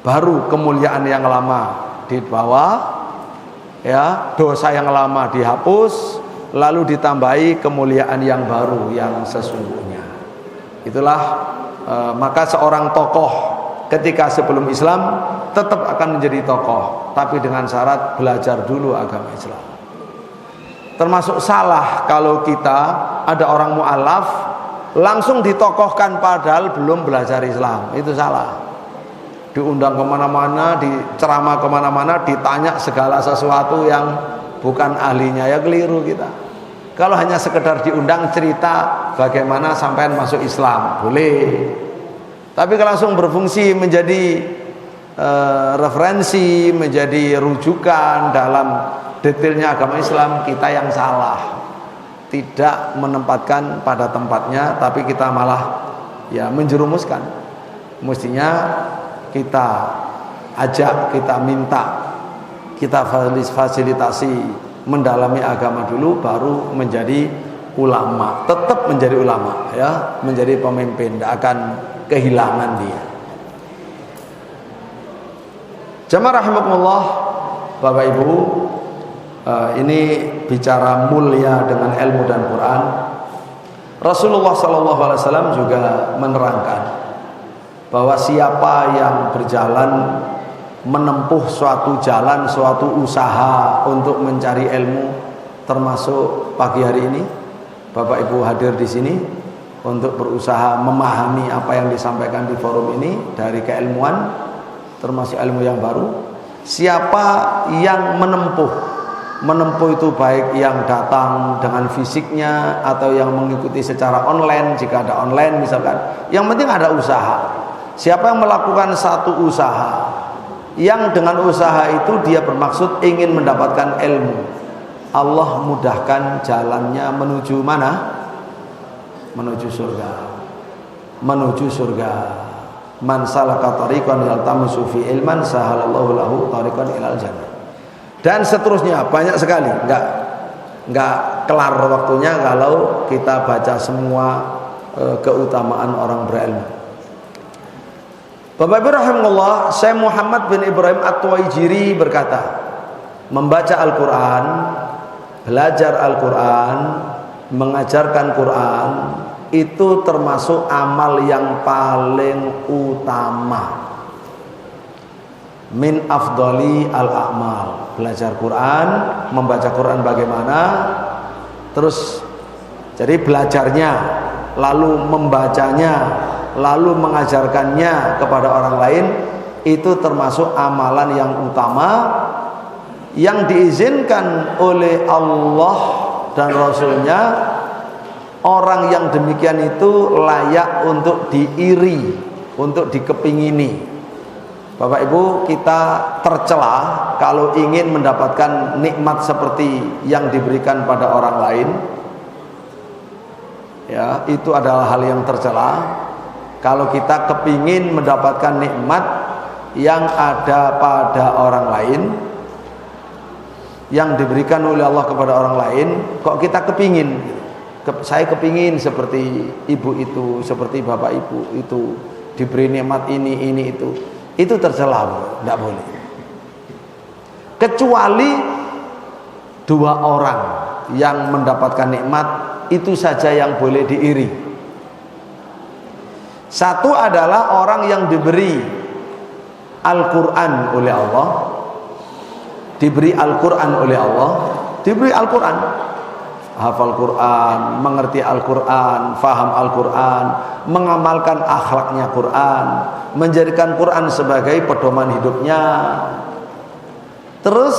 A: Baru kemuliaan yang lama dibawa, ya, dosa yang lama dihapus, lalu ditambahi kemuliaan yang baru yang sesungguhnya. Itulah maka seorang tokoh ketika sebelum Islam tetap akan menjadi tokoh, tapi dengan syarat belajar dulu agama Islam. Termasuk salah kalau kita ada orang mu'alaf langsung ditokohkan padahal belum belajar Islam. Itu salah. Diundang kemana-mana, diceramah kemana-mana, ditanya segala sesuatu yang bukan ahlinya, ya keliru kita. Kalau hanya sekedar diundang cerita bagaimana sampean masuk Islam, boleh. Tapi kalau langsung berfungsi menjadi referensi, menjadi rujukan dalam detailnya agama Islam, kita yang salah. Tidak menempatkan pada tempatnya, tapi kita malah ya menjerumuskan. Mestinya kita ajak, kita minta, kita fasilitasi mendalami agama dulu, baru menjadi ulama. Tetap menjadi ulama, ya, menjadi pemimpin, tidak akan kehilangan dia. Jamaah rahimakumullah, Bapak Ibu, ini bicara mulia dengan ilmu dan Quran. Rasulullah SAW juga menerangkan bahwa siapa yang berjalan menempuh suatu jalan, suatu usaha untuk mencari ilmu, termasuk pagi hari ini Bapak Ibu hadir di sini untuk berusaha memahami apa yang disampaikan di forum ini dari keilmuan, termasuk ilmu yang baru. Siapa yang menempuh itu baik yang datang dengan fisiknya atau yang mengikuti secara online, jika ada online misalkan, yang penting ada usaha. Siapa yang melakukan satu usaha yang dengan usaha itu dia bermaksud ingin mendapatkan ilmu, Allah mudahkan jalannya menuju mana? Menuju surga. Menuju surga. Man salaka tariqan yaltamisu fi ilman sahalallahu lahu tariqan ilal jannah. Dan seterusnya banyak sekali. Enggak kelar waktunya kalau kita baca semua keutamaan orang berilmu. Bapak Ibu rahimahullah, Syekh Muhammad bin Ibrahim At-Tuwaijiri berkata, membaca Al-Quran, belajar Al-Quran, mengajarkan Quran, itu termasuk amal yang paling utama. Min afdali al-a'mal. Belajar Quran, membaca Quran bagaimana, terus jadi belajarnya, lalu membacanya, lalu mengajarkannya kepada orang lain, itu termasuk amalan yang utama yang diizinkan oleh Allah dan Rasulnya. Orang yang demikian itu layak untuk diiri, untuk dikepingini. Bapak Ibu, kita tercela kalau ingin mendapatkan nikmat seperti yang diberikan pada orang lain. Ya, itu adalah hal yang tercela. Kalau kita kepingin mendapatkan nikmat yang ada pada orang lain, yang diberikan oleh Allah kepada orang lain, kok kita kepingin? Saya kepingin seperti ibu itu, seperti bapak ibu itu, diberi nikmat ini itu. Itu tercela, tidak boleh. Kecuali dua orang yang mendapatkan nikmat, itu saja yang boleh diiri. Satu adalah orang yang diberi Al-Quran oleh Allah, diberi Al-Quran oleh Allah, diberi Al-Quran, hafal Quran, mengerti Al-Quran, faham Al-Quran, mengamalkan akhlaknya Quran, menjadikan Quran sebagai pedoman hidupnya. Terus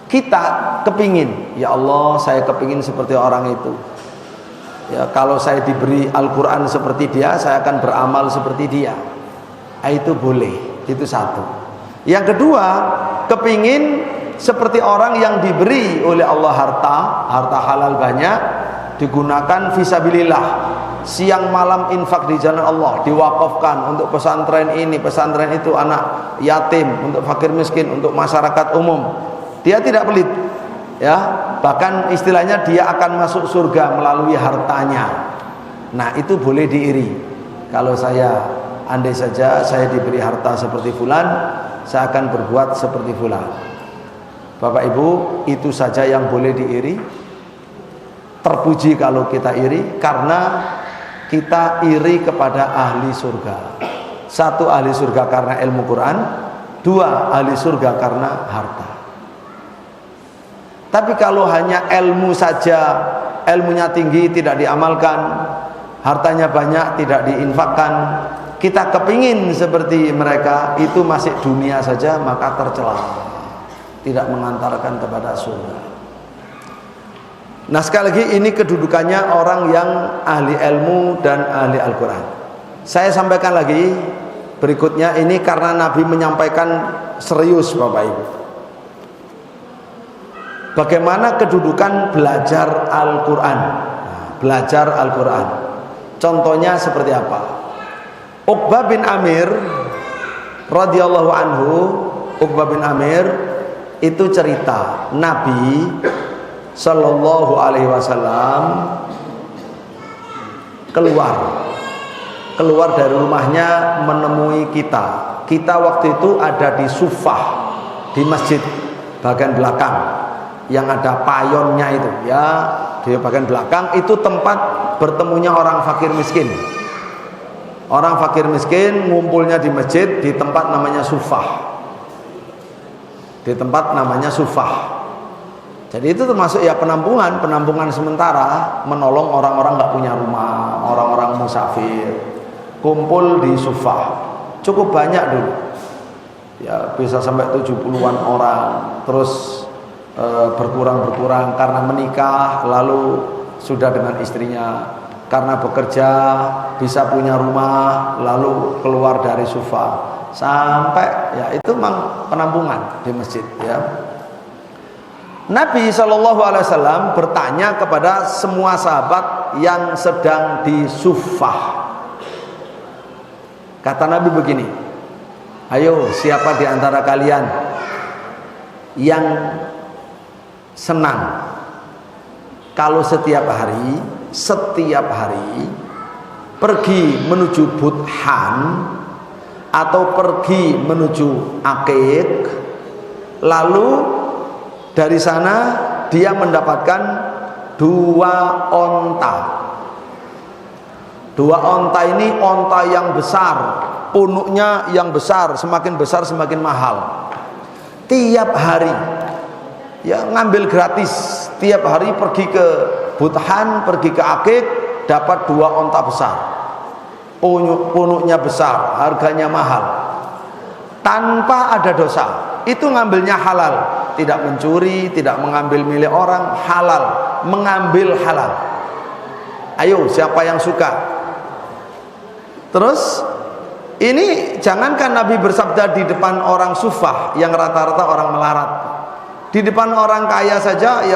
A: kita kepingin, ya Allah, saya kepingin seperti orang itu. Ya, kalau saya diberi Al-Quran seperti dia, saya akan beramal seperti dia. Itu boleh, itu satu. Yang kedua, kepingin seperti orang yang diberi oleh Allah harta halal banyak, digunakan fisabilillah, siang malam infak di jalan Allah, diwakafkan untuk pesantren ini, pesantren itu, anak yatim, untuk fakir miskin, untuk masyarakat umum. Dia tidak pelit, ya, bahkan istilahnya dia akan masuk surga melalui hartanya. Nah, itu boleh diiri. Kalau saya, andai saja saya diberi harta seperti fulan, saya akan berbuat seperti fulan. Bapak Ibu, itu saja yang boleh diiri. Terpuji kalau kita iri, karena kita iri kepada ahli surga. Satu, ahli surga karena ilmu Quran. Dua, ahli surga karena harta. Tapi kalau hanya ilmu saja, ilmunya tinggi tidak diamalkan, hartanya banyak tidak diinfakkan, kita kepingin seperti mereka, itu masih dunia saja, maka tercela, tidak mengantarkan kepada surga. Nah sekali lagi ini kedudukannya orang yang ahli ilmu dan ahli Al-Quran. Saya sampaikan lagi berikutnya ini karena Nabi menyampaikan serius Bapak Ibu. Bagaimana kedudukan belajar Al-Quran? Belajar Al-Quran. Contohnya seperti apa? Uqbah bin Amir radhiyallahu anhu, Uqbah bin Amir itu cerita Nabi Sallallahu alaihi wasallam keluar dari rumahnya menemui kita. Kita waktu itu ada di Sufah, di masjid bagian belakang yang ada payonnya itu ya, di bagian belakang itu tempat bertemunya orang fakir miskin. Orang fakir miskin ngumpulnya di masjid di tempat namanya Sufah. Di tempat namanya Sufah. Jadi itu termasuk ya penampungan sementara, menolong orang-orang nggak punya rumah, orang-orang musafir, kumpul di Sufah. Cukup banyak dulu, ya bisa sampai 70-an orang. Terus berkurang karena menikah, lalu sudah dengan istrinya, karena bekerja bisa punya rumah, lalu keluar dari Sufah. Sampai ya itu memang penampungan di masjid ya. Nabi SAW bertanya kepada semua sahabat yang sedang di Sufah. Kata Nabi begini, ayo siapa di antara kalian yang senang kalau setiap hari pergi menuju Budhan atau pergi menuju Akik, lalu dari sana dia mendapatkan 2 onta. 2 onta ini onta yang besar, punuknya yang besar semakin mahal. Tiap hari ya ngambil gratis, tiap hari pergi ke Budhan, pergi ke Akik, dapat 2 onta besar. Punuknya besar, harganya mahal. Tanpa ada dosa. Itu ngambilnya halal. Tidak mencuri, tidak mengambil milik orang, halal, mengambil halal. Ayo siapa yang suka? Terus ini jangankan Nabi bersabda di depan orang Sufah yang rata-rata orang melarat, di depan orang kaya saja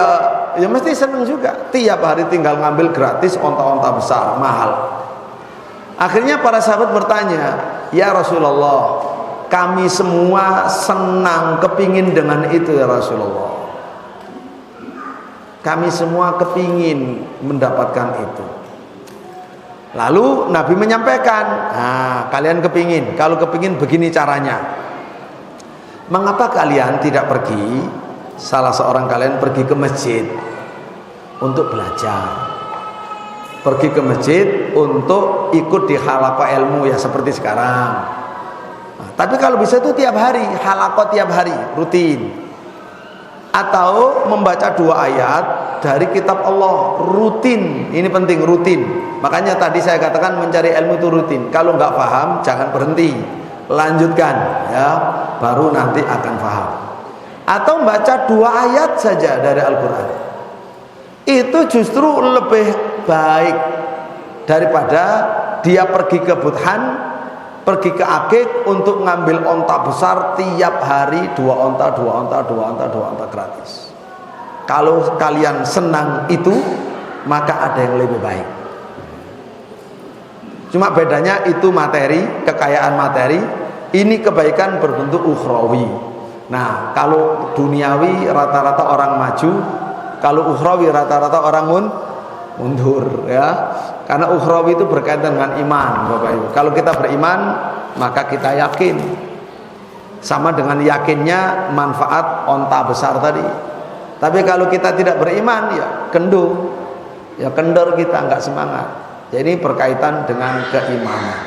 A: ya mesti senang juga. Tiap hari tinggal ngambil gratis onta-onta besar mahal. Akhirnya para sahabat bertanya, ya Rasulullah, kami semua senang, kepingin dengan itu ya Rasulullah. Kami semua kepingin mendapatkan itu. Lalu Nabi menyampaikan, nah kalian kepingin, kalau kepingin begini caranya. Mengapa kalian tidak pergi, salah seorang kalian pergi ke masjid untuk belajar, pergi ke masjid untuk ikut di halaqah ilmu ya seperti sekarang. Tapi kalau bisa itu tiap hari, halaqah tiap hari, rutin. Atau membaca 2 ayat dari kitab Allah, rutin. Ini penting, rutin. Makanya tadi saya katakan mencari ilmu itu rutin. Kalau nggak paham, jangan berhenti, lanjutkan ya, baru nanti akan paham. Atau membaca 2 ayat saja dari Al-Quran. Itu justru lebih baik daripada dia pergi ke Budhan, pergi ke Akik untuk ngambil onta besar tiap hari 2 onta gratis. Kalau kalian senang itu, maka ada yang lebih baik. Cuma bedanya itu materi, kekayaan materi, ini kebaikan berbentuk ukhrawi. Nah, kalau duniawi rata-rata orang maju, kalau ukhrawi rata-rata orang mundur ya. Karena ukhrawi itu berkaitan dengan iman, Bapak Ibu. Kalau kita beriman, maka kita yakin. Sama dengan yakinnya manfaat onta besar tadi. Tapi kalau kita tidak beriman, ya kendur. Ya kendor kita, enggak semangat. Jadi berkaitan dengan keimanan.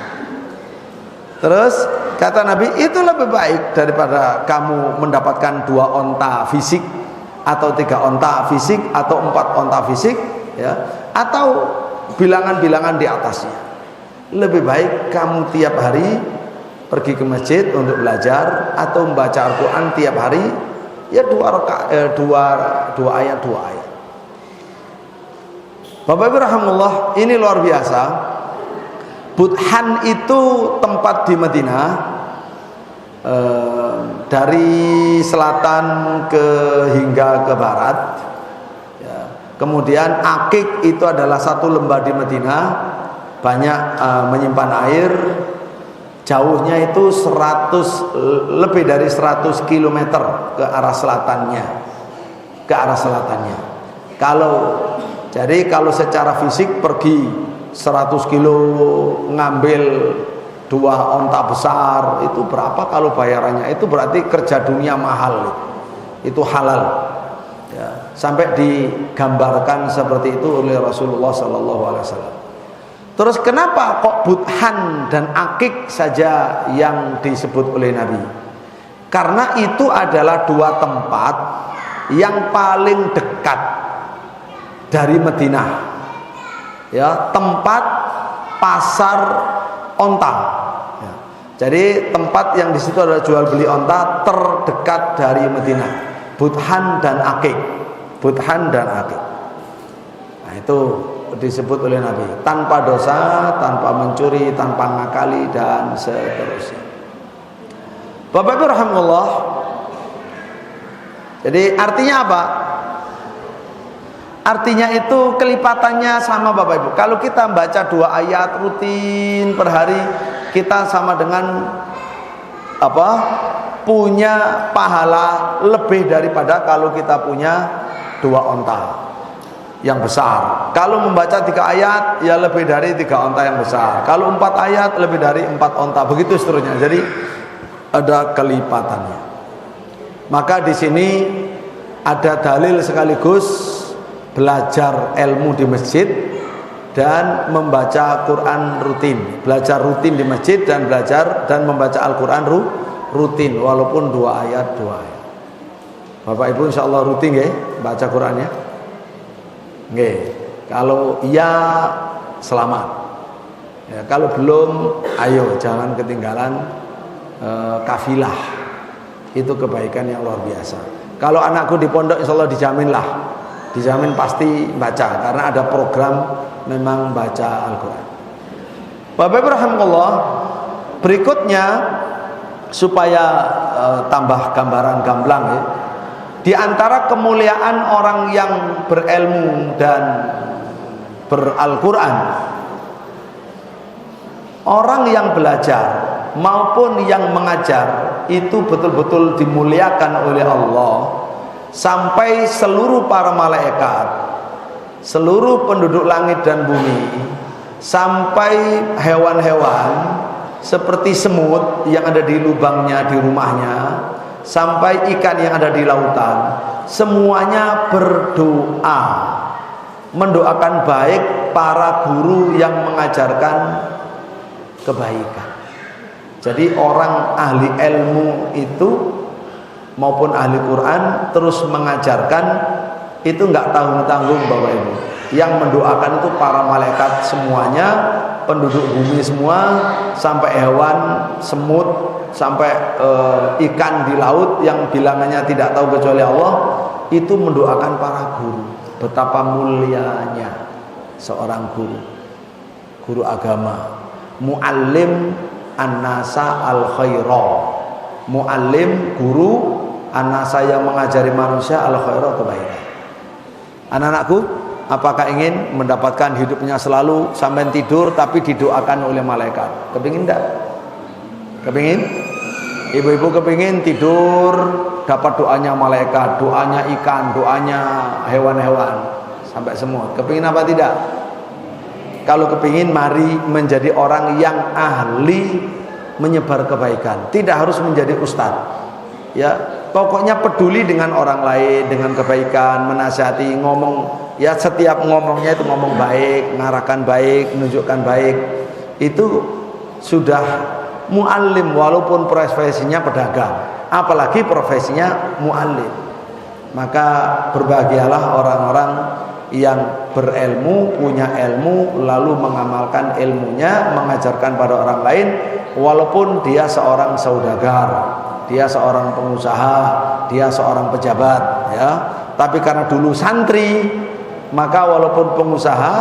A: Terus kata Nabi, itu lebih baik daripada kamu mendapatkan 2 onta fisik, atau 3 onta fisik, atau 4 onta fisik, ya, atau bilangan-bilangan di atasnya. Lebih baik kamu tiap hari pergi ke masjid untuk belajar atau membaca Al-Quran tiap hari ya 2 ayat. Bapak Ibu rahimahullah, ini luar biasa. Budhan itu tempat di Madinah, dari selatan hingga ke barat. Ya. Kemudian Akik itu adalah satu lembah di Madinah, banyak menyimpan air. Jauhnya itu lebih dari 100 km ke arah selatannya. Kalau secara fisik pergi 100 kilo ngambil 2 onta besar, itu berapa kalau bayarannya? Itu berarti kerja dunia mahal, itu halal. Ya, sampai digambarkan seperti itu oleh Rasulullah SAW. Terus kenapa kok Budhan dan Akik saja yang disebut oleh Nabi? Karena itu adalah 2 tempat yang paling dekat dari Madinah. Ya, tempat pasar onta. Ya. Jadi tempat yang di situ adalah jual beli onta terdekat dari Madinah. Budhan dan Akik. Nah, itu disebut oleh Nabi, tanpa dosa, tanpa mencuri, tanpa ngakali, dan seterusnya. Bapak Ibu rahimahullah, jadi artinya apa? Artinya itu kelipatannya sama Bapak Ibu. Kalau kita baca 2 ayat rutin per hari, kita sama dengan apa? Punya pahala lebih daripada kalau kita punya 2 onta yang besar. Kalau membaca 3 ayat, ya lebih dari 3 onta yang besar. Kalau 4 ayat, lebih dari 4 onta. Begitu seterusnya. Jadi ada kelipatannya. Maka di sini ada dalil sekaligus belajar ilmu di masjid dan membaca Quran rutin. Belajar rutin di masjid dan belajar dan membaca Al-Quran rutin, walaupun 2 ayat. Bapak Ibu insya Allah rutin ya baca Qurannya. Nggih, kalau iya selamat. Ya, kalau belum, ayo jangan ketinggalan kafilah. Itu kebaikan yang luar biasa. Kalau anakku di pondok, insya Allah dijamin pasti baca, karena ada program memang baca Al-Quran. Bapak Ibu rahimahullah, berikutnya supaya tambah gambaran gamblang ya. Di antara kemuliaan orang yang berilmu dan beral-Quran, orang yang belajar maupun yang mengajar itu betul-betul dimuliakan oleh Allah, sampai seluruh para malaikat, seluruh penduduk langit dan bumi, sampai hewan-hewan seperti semut yang ada di lubangnya di rumahnya, sampai ikan yang ada di lautan, semuanya berdoa, mendoakan baik para guru yang mengajarkan kebaikan. Jadi orang ahli ilmu itu maupun ahli Quran terus mengajarkan, itu enggak tanggung-tanggung Bapak Ibu. Yang mendoakan itu para malaikat semuanya, penduduk bumi semua, sampai hewan, semut, sampai ikan di laut yang bilangannya tidak tahu kecuali Allah, itu mendoakan para guru. Betapa mulianya seorang guru agama, muallim an-nasa al-khaira, muallim, guru, an-nasa yang mengajari manusia al-khaira, kebaikan. Anak-anakku, apakah ingin mendapatkan hidupnya selalu sampai tidur tapi didoakan oleh malaikat? Kepingin enggak? Kepingin? Ibu-ibu kepingin tidur dapat doanya malaikat, doanya ikan, doanya hewan-hewan sampai semut. Kepingin apa tidak? Kalau kepingin, mari menjadi orang yang ahli menyebar kebaikan. Tidak harus menjadi ustadz. Ya, pokoknya peduli dengan orang lain, dengan kebaikan, menasihati, ngomong. Ya, setiap ngomongnya itu ngomong baik, ngarahkan baik, menunjukkan baik. Itu sudah muallim, walaupun profesinya pedagang, apalagi profesinya muallim. Maka berbahagialah orang-orang yang berilmu, punya ilmu, lalu mengamalkan ilmunya, mengajarkan pada orang lain, walaupun dia seorang saudagar, dia seorang pengusaha, dia seorang pejabat, ya. Tapi karena dulu santri, Maka walaupun pengusaha,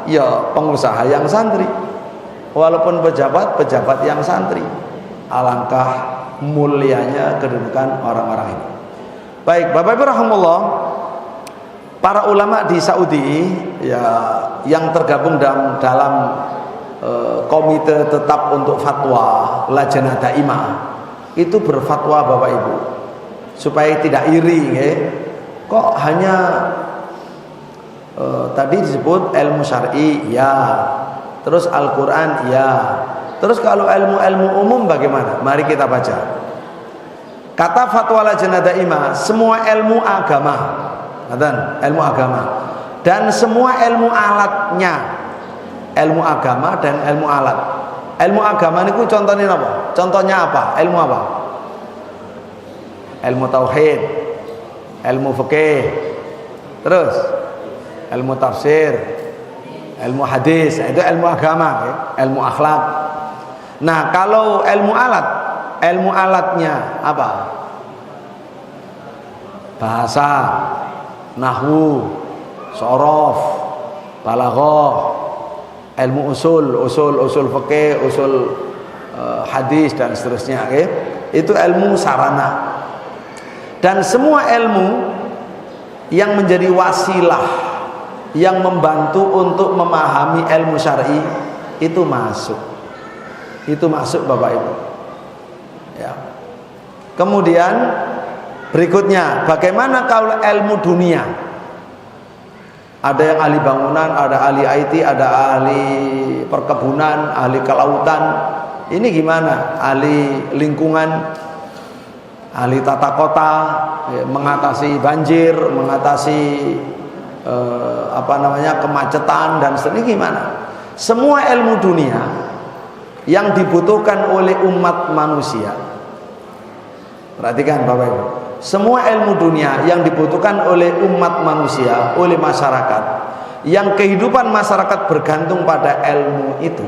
A: ya pengusaha yang santri. Walaupun pejabat, pejabat yang santri. Alangkah mulianya kedudukan orang-orang ini. Baik, Bapak Ibu rahimahullah, para ulama di Saudi ya yang tergabung dalam komite tetap untuk fatwa Lajnah Daimah itu berfatwa Bapak Ibu supaya tidak iri ya. Kok hanya tadi disebut ilmu syar'i ya, terus Al-Qur'an ya, terus kalau ilmu-ilmu umum bagaimana? Mari kita baca. Kata fatwa Lajnah Daimah, semua ilmu agama, ilmu agama dan semua ilmu alatnya, ilmu agama dan ilmu alat. Ilmu agama ini contohnya apa? Contohnya apa? Ilmu apa? Ilmu tauhid, ilmu fikih, terus ilmu tafsir, ilmu hadis, itu ilmu agama ya? Ilmu akhlak. Nah kalau ilmu alat, ilmu alatnya apa? Bahasa, nahwu, shorof, balaghah, ilmu usul fikih, usul hadis dan seterusnya ya? Itu ilmu sarana. Dan semua ilmu yang menjadi wasilah yang membantu untuk memahami ilmu syar'i itu masuk. Itu masuk Bapak Ibu. Ya. Kemudian berikutnya, bagaimana kalau ilmu dunia? Ada yang ahli bangunan, ada ahli IT, ada ahli perkebunan, ahli kelautan. Ini gimana? Ahli lingkungan, ahli tata kota, ya, mengatasi banjir, mengatasi kemacetan dan seterusnya gimana? Semua ilmu dunia yang dibutuhkan oleh umat manusia. Perhatikan Bapak Ibu. Semua ilmu dunia yang dibutuhkan oleh umat manusia, oleh masyarakat, yang kehidupan masyarakat bergantung pada ilmu itu,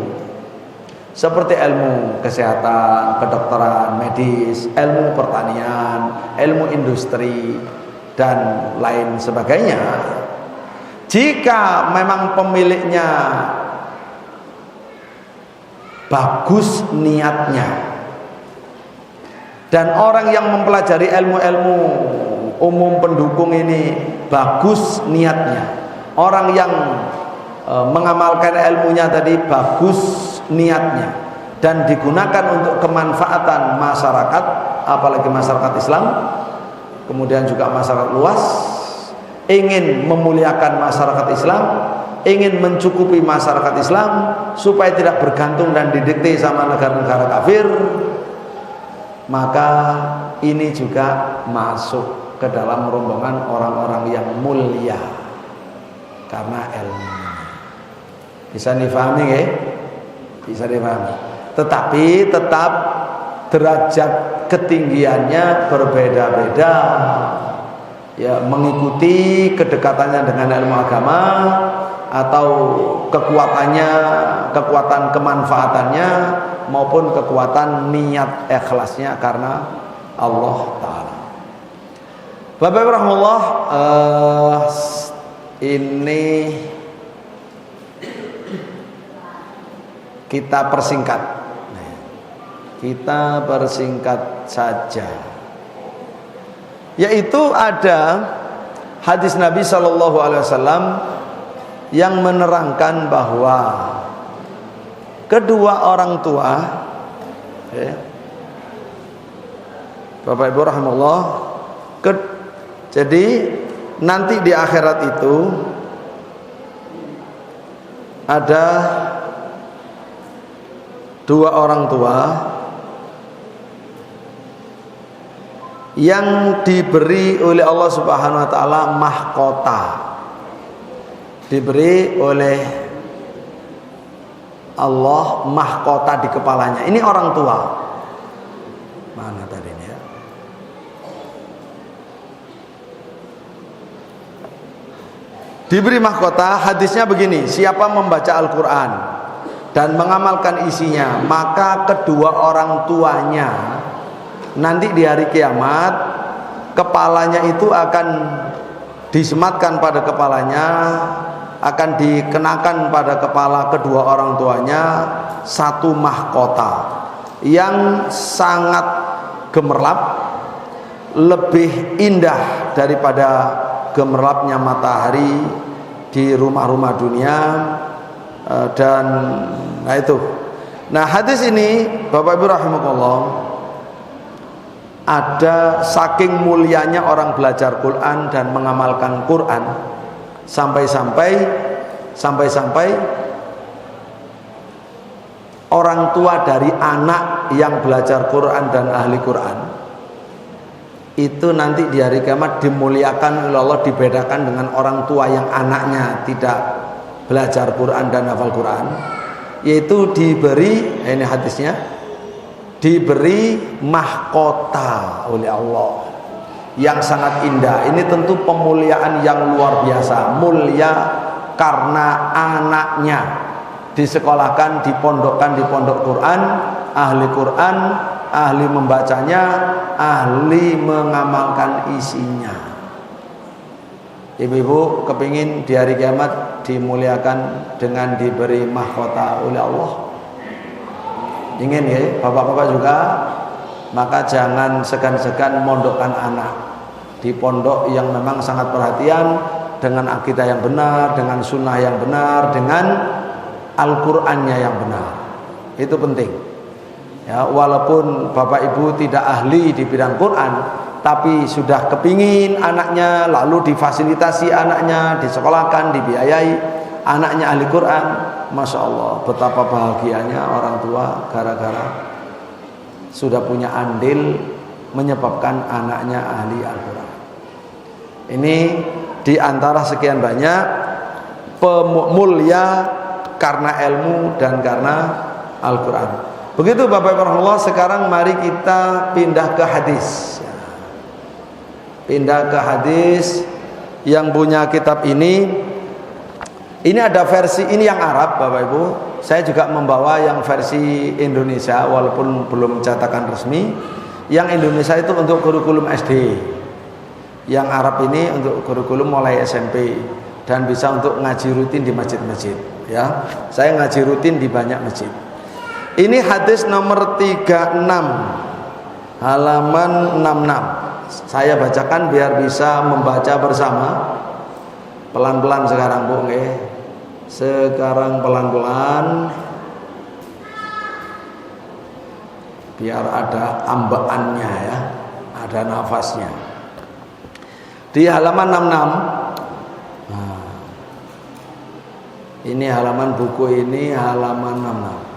A: seperti ilmu kesehatan, kedokteran, medis, ilmu pertanian, ilmu industri dan lain sebagainya. Jika memang pemiliknya bagus niatnya, dan orang yang mempelajari ilmu-ilmu umum pendukung ini bagus niatnya, orang yang mengamalkan ilmunya tadi bagus niatnya dan digunakan untuk kemanfaatan masyarakat, apalagi masyarakat Islam, kemudian juga masyarakat luas, ingin memuliakan masyarakat Islam, ingin mencukupi masyarakat Islam supaya tidak bergantung dan didikte sama negara-negara kafir, maka ini juga masuk ke dalam rombongan orang-orang yang mulia karena ilmu. Bisa difahami ya? Bisa difahami. Tetapi tetap derajat ketinggiannya berbeda-beda. Ya, mengikuti kedekatannya dengan ilmu agama atau kekuatan kemanfaatannya maupun kekuatan niat ikhlasnya karena Allah Ta'ala. Bapak Ibu rahimahullah, ini kita persingkat. Kita persingkat saja. Yaitu ada hadis Nabi SAW yang menerangkan bahwa kedua orang tua, ya, Bapak Ibu rahimahullah, jadi nanti di akhirat itu ada dua orang tua yang diberi oleh Allah Subhanahu wa taala mahkota, diberi oleh Allah mahkota di kepalanya. Ini orang tua. Mana tadi ini ya? Diberi mahkota, hadisnya begini, siapa membaca Al-Quran dan mengamalkan isinya, maka kedua orang tuanya nanti di hari kiamat kepalanya itu akan disematkan pada kepalanya, akan dikenakan pada kepala kedua orang tuanya satu mahkota yang sangat gemerlap, lebih indah daripada gemerlapnya matahari di rumah-rumah dunia. Dan itu. Nah, hadis ini Bapak Ibu rahimakumullah, ada saking mulianya orang belajar Quran dan mengamalkan Quran sampai-sampai orang tua dari anak yang belajar Quran dan ahli Quran itu nanti di hari kiamat dimuliakan oleh Allah, dibedakan dengan orang tua yang anaknya tidak belajar Quran dan hafal Quran, yaitu diberi, ini hadisnya, diberi mahkota oleh Allah yang sangat indah. Ini tentu pemuliaan yang luar biasa, mulia karena anaknya disekolahkan, dipondokkan di pondok Quran, ahli membacanya, ahli mengamalkan isinya. Ibu-ibu kepingin di hari kiamat dimuliakan dengan diberi mahkota oleh Allah? Ingin ya, bapak-bapak juga? Maka jangan segan-segan mondokkan anak di pondok yang memang sangat perhatian dengan akidah yang benar, dengan sunnah yang benar, dengan Al-Qur'annya yang benar. Itu penting. Ya, walaupun bapak ibu tidak ahli di bidang Quran, tapi sudah kepingin anaknya, lalu difasilitasi anaknya, disekolahkan, dibiayai, anaknya ahli Quran. Masya Allah, betapa bahagianya orang tua gara-gara sudah punya andil menyebabkan anaknya ahli Al-Quran. Ini diantara sekian banyak pemulia karena ilmu dan karena Al-Quran. Begitu Bapak Ibu rahimahullah. Sekarang mari kita pindah ke hadis. Pindah ke hadis yang punya kitab ini. Ini ada versi ini yang Arab Bapak Ibu. Saya juga membawa yang versi Indonesia walaupun belum cetakan resmi. Yang Indonesia itu untuk kurikulum SD. Yang Arab ini untuk kurikulum mulai SMP dan bisa untuk ngaji rutin di masjid-masjid, ya. Saya ngaji rutin di banyak masjid. Ini hadis nomor 36 halaman 66. Saya bacakan biar bisa membaca bersama. Pelan-pelan sekarang Bu nggih. Sekarang pelan-pelan biar ada ambaannya ya, ada nafasnya. Di halaman 66. Nah, ini halaman buku ini halaman 66.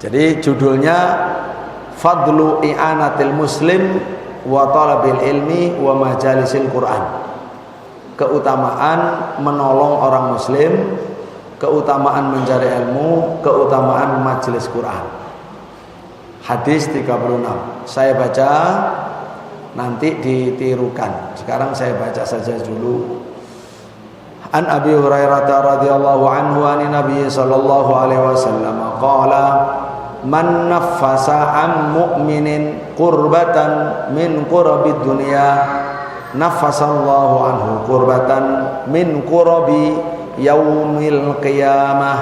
A: Jadi judulnya Fadlu i'anatil muslim wa talabil ilmi wa majalisil Quran. Keutamaan menolong orang muslim, keutamaan mencari ilmu, keutamaan majelis Quran. Hadis 36. Saya baca, nanti ditirukan. Sekarang saya baca saja dulu. An Abi Hurairah radhiyallahu anhu an Nabi sallallahu alaihi wasallam qala man naffasa an mu'minin qurbatan min qurabid dunya naffasallahu anhu qurbatan min qurabi yaumil qiyamah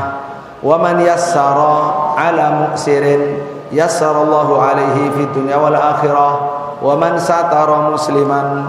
A: wa man yassara ala mu'sirin yassarallahu alaihi fid dunya wal akhirah wa man satara musliman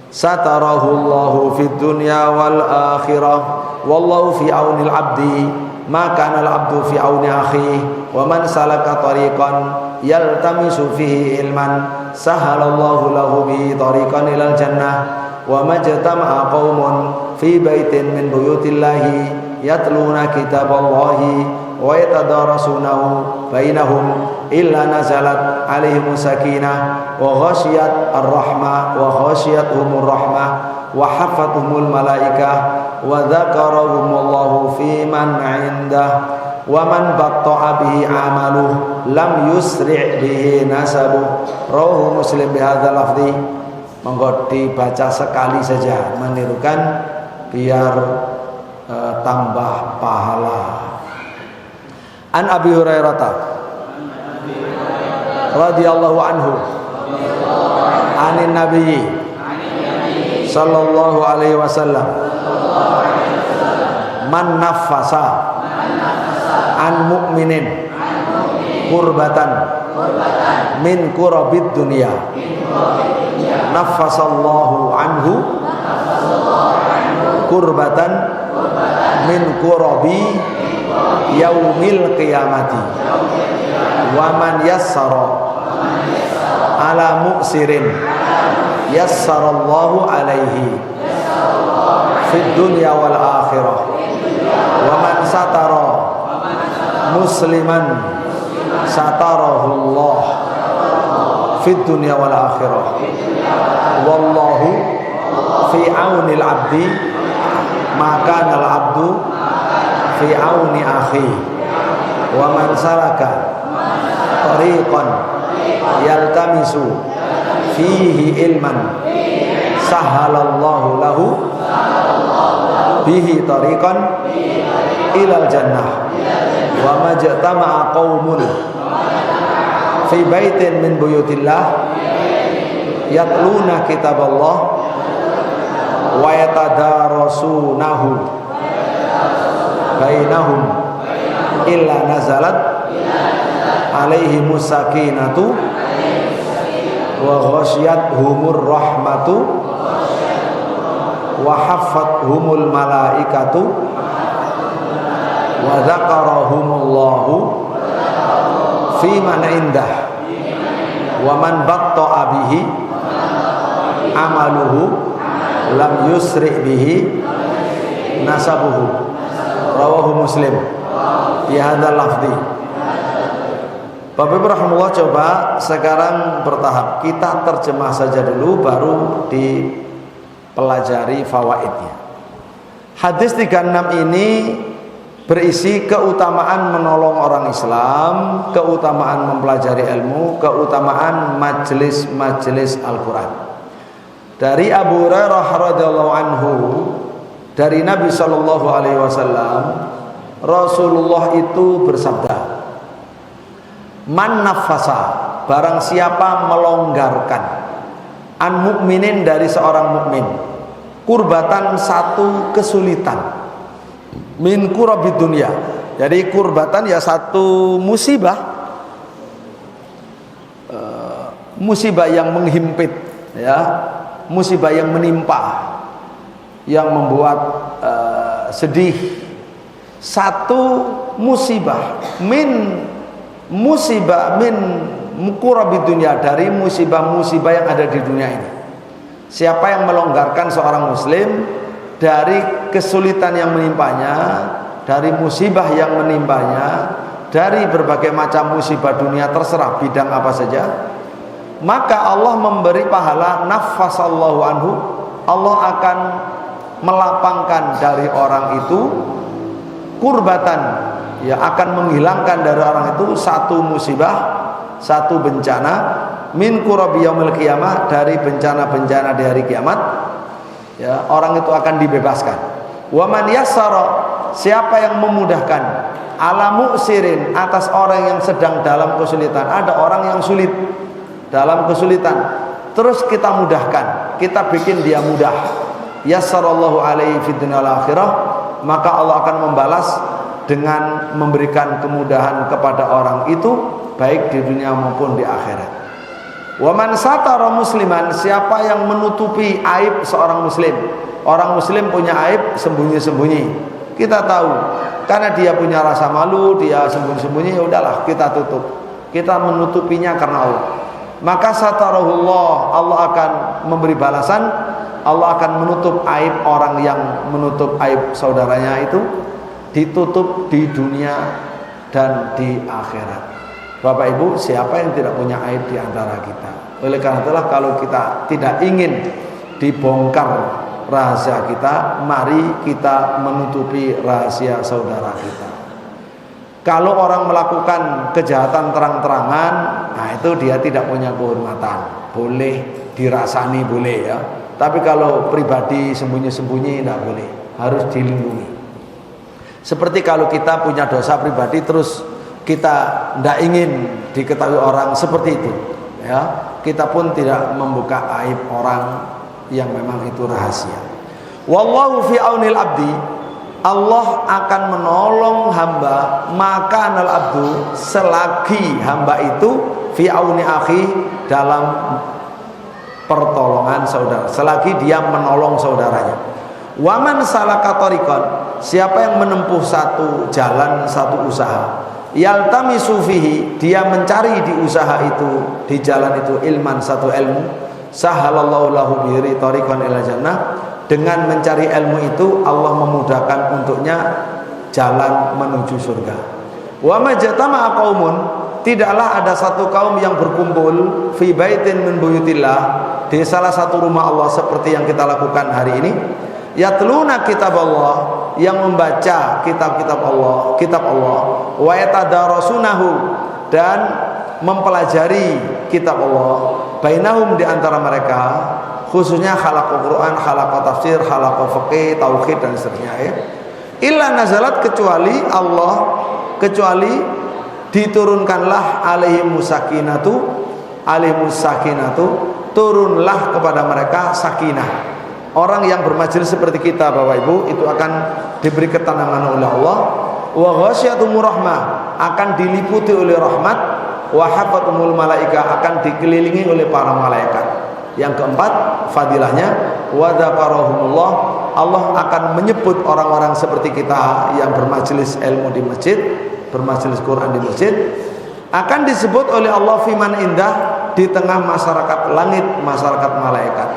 A: satarahu Allahu fid dunya wal akhirah wallahu fi aunil abdi ma kana al abdu fi auni akhihi wa man salaka tariqan yaltamisu fihi ilman sahalallahu lahu bi tariqan ilal jannah wa majtama'a qaumun fi baitin min buyutillahi yatluna kitaballahi wa yatadarasunahu bainahum illa nazalat alaihim sakinah wa ghasyiyat ar-rahmah wa ghasyiyatuhumur rahmah wa hafathumul malaikah wa dzakarahumullahu fi man 'indah wa man batta'a bihi 'amaluhu lam yusri' bihi nasabuh. Rawahu Muslim bihadzal lafzi. Monggo dibaca sekali saja menirukan biar tambah pahala. An Abi Hurairah radhiyallahu anhu anin nabiyyi sallallahu alaihi wasallam man nafasa an mu'minin kurbatan min kurabid dunya nafasallahu anhu kurbatan min kurabi yaumil qiyamati wa man yassara ala mu'sirin yassarallahu alaihi fid dunya wal akhirah wa man satara musliman satarahullah fid dunya wal akhirah wallahu fi aunil abdi maka al abdu fi auni akhi wa man salaka tariqan yaltamisu fihi ilman sahalallahu lahu bihi tariqan ilal jannah wa majtama'a qaumun fi baitin min buyutillah yatluna kitaballah wa yatadarasunahu bainahum illa nazalat alaihi musakinatu wa ghasyiyatuhumur rahmatu wa haffathumul malaikatu wa dzakarahumullahu fi man indah wa man batta'a bihi amaluhu lam yusri bihi nasabuhu rawahu Muslim di hadzal lafzi. Bapak Ibu rahimahullah, coba sekarang bertahap kita terjemah saja dulu baru dipelajari fawaidnya. Hadis 36 ini berisi keutamaan menolong orang Islam, keutamaan mempelajari ilmu, keutamaan majelis-majelis Al-Qur'an. Dari Abu Hurairah radhiyallahu anhu, dari Nabi sallallahu alaihi wasallam, Rasulullah itu bersabda, man nafasa, barang siapa melonggarkan, an mukminin, dari seorang mukmin, kurbatan, satu kesulitan, min kurabid dunya, jadi kurbatan ya satu musibah, musibah yang menghimpit, ya, musibah yang menimpa, yang membuat sedih, satu musibah, min musibah min kurabid dunya, dari musibah-musibah yang ada di dunia ini. Siapa yang melonggarkan seorang muslim dari kesulitan yang menimpanya, dari musibah yang menimpanya, dari berbagai macam musibah dunia, terserah bidang apa saja, maka Allah memberi pahala nafasallahu anhu, Allah akan melapangkan dari orang itu kurbatan, ya, akan menghilangkan dari orang itu satu musibah, satu bencana, min kurabi yaumil qiyamah, dari bencana-bencana di hari kiamat, ya, orang itu akan dibebaskan. Wa man yassara, siapa yang memudahkan, ala mu'sirin, atas orang yang sedang dalam kesulitan. Ada orang yang sulit, dalam kesulitan, terus kita mudahkan, kita bikin dia mudah, yassarallahu alaihi fid dunya wal akhirah, maka Allah akan membalas dengan memberikan kemudahan kepada orang itu, baik di dunia maupun di akhirat. Wa man satara musliman, siapa yang menutupi aib seorang muslim. Orang muslim punya aib sembunyi-sembunyi, kita tahu, karena dia punya rasa malu, dia sembunyi-sembunyi, ya udahlah kita tutup, kita menutupinya karena Allah. Maka satarahullah, Allah akan memberi balasan, Allah akan menutup aib orang yang menutup aib saudaranya itu, ditutup di dunia dan di akhirat. Bapak Ibu, siapa yang tidak punya aib di antara kita? Oleh karena itulah, kalau kita tidak ingin dibongkar rahasia kita, mari kita menutupi rahasia saudara kita. Kalau orang melakukan kejahatan terang-terangan, nah itu dia tidak punya kehormatan. Boleh dirasani, boleh, ya. Tapi kalau pribadi sembunyi-sembunyi tidak boleh, harus dilindungi. Seperti kalau kita punya dosa pribadi terus kita tidak ingin diketahui orang, seperti itu, ya. kita pun tidak membuka aib orang yang memang itu rahasia. Wallahu fi aunil abdi, Allah akan menolong hamba, maka anal abdu, selagi hamba itu fi auni akhi, dalam pertolongan saudara, selagi dia menolong saudaranya. Waman salaka tariqan, siapa yang menempuh satu jalan, satu usaha, yaltamisu fihi, dia mencari di usaha itu, di jalan itu, ilman, satu ilmu, sahalallahu lahu bihi tariqan ila jannah, dengan mencari ilmu itu Allah memudahkan untuknya jalan menuju surga. Wa majtama'a qaumun, tidaklah ada satu kaum yang berkumpul fi baitin min buyutillah, di salah satu rumah Allah seperti yang kita lakukan hari ini, yatluna kitab Allah, yang membaca kitab-kitab Allah, kitab Allah, wa yatadarasunahu, dan mempelajari kitab Allah, bainahum, di antara mereka, khususnya khalaqul Quran, khalaqul tafsir, khalaqul fiqih, tauhid dan seterusnya ya. Illa nazalat, kecuali Allah, kecuali diturunkanlah alaihimus sakinatu, turunlah kepada mereka sakinah. Orang yang bermajelis seperti kita Bapak Ibu itu akan diberi ketenangan oleh Allah. Wa ghasyiyatuhumur rahmah, akan diliputi oleh rahmat. Wa hafatumul malaika, akan dikelilingi oleh para malaikat. Yang keempat fadilahnya, wa dzakarahumullah, Allah akan menyebut orang-orang seperti kita yang bermajelis ilmu di masjid, bermajelis Quran di masjid, akan disebut oleh Allah fiman indah, di tengah masyarakat langit, masyarakat malaikat.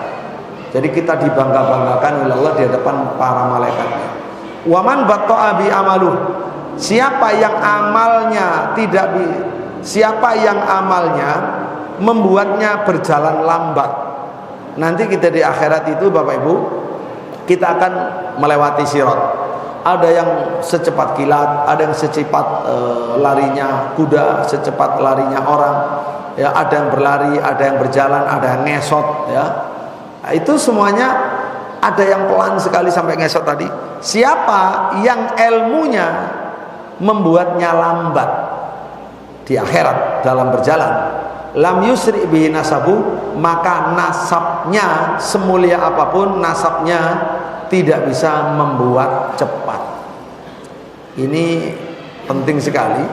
A: Jadi kita dibangga-banggakan oleh Allah di hadapan para malaikatnya. Waman batta'a bi amaluh, siapa yang amalnya membuatnya berjalan lambat. Nanti kita di akhirat itu Bapak Ibu, kita akan melewati sirat. Ada yang secepat kilat, ada yang secepat larinya kuda, secepat larinya orang. Ya, ada yang berlari, ada yang berjalan, ada yang ngesot ya. Itu semuanya, ada yang pelan sekali sampai ngesot tadi. Siapa yang ilmunya membuatnya lambat di akhirat dalam berjalan, lam yusri bihi nasabu, maka nasabnya semulia apapun nasabnya tidak bisa membuat cepat. Ini penting sekali.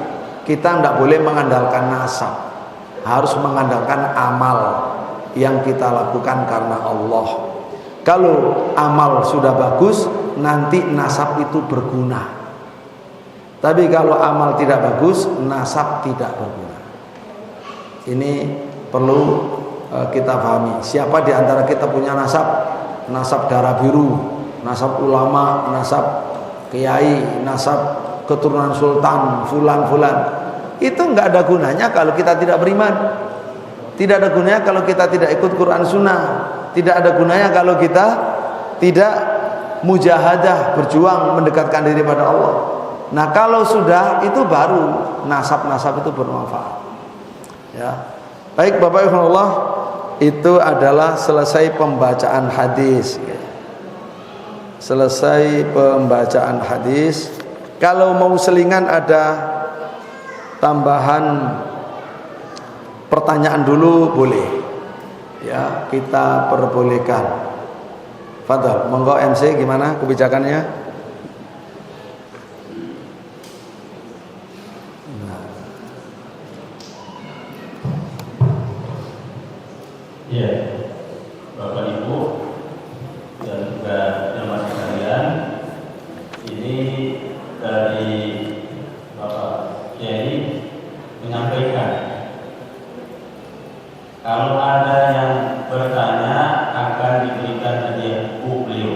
A: Kita tidak boleh mengandalkan nasab, harus mengandalkan amal yang kita lakukan karena Allah. Kalau amal sudah bagus, nanti nasab itu berguna. Tapi kalau amal tidak bagus, nasab tidak berguna. Ini perlu kita pahami. Siapa di antara kita punya nasab? Nasab darah biru, nasab ulama, nasab kiai, nasab keturunan sultan, fulan-fulan. Itu enggak ada gunanya kalau kita tidak beriman. Tidak ada gunanya kalau kita tidak ikut Quran Sunnah. Tidak ada gunanya kalau kita tidak mujahadah, berjuang mendekatkan diri pada Allah. Nah kalau sudah, itu baru nasab-nasab itu bermanfaat ya. Baik Bapak Ibu Allah, itu adalah selesai pembacaan hadis ya. Selesai pembacaan hadis. Kalau mau selingan ada tambahan pertanyaan dulu boleh ya, kita perbolehkan. Fadhal, monggo MC, gimana kebijakannya?
B: Ya, Bapak Ibu dan juga jemaah sekalian, ini dari Bapak Kiai menyampaikan, kalau ada yang bertanya akan diberikan hadiah buku beliau.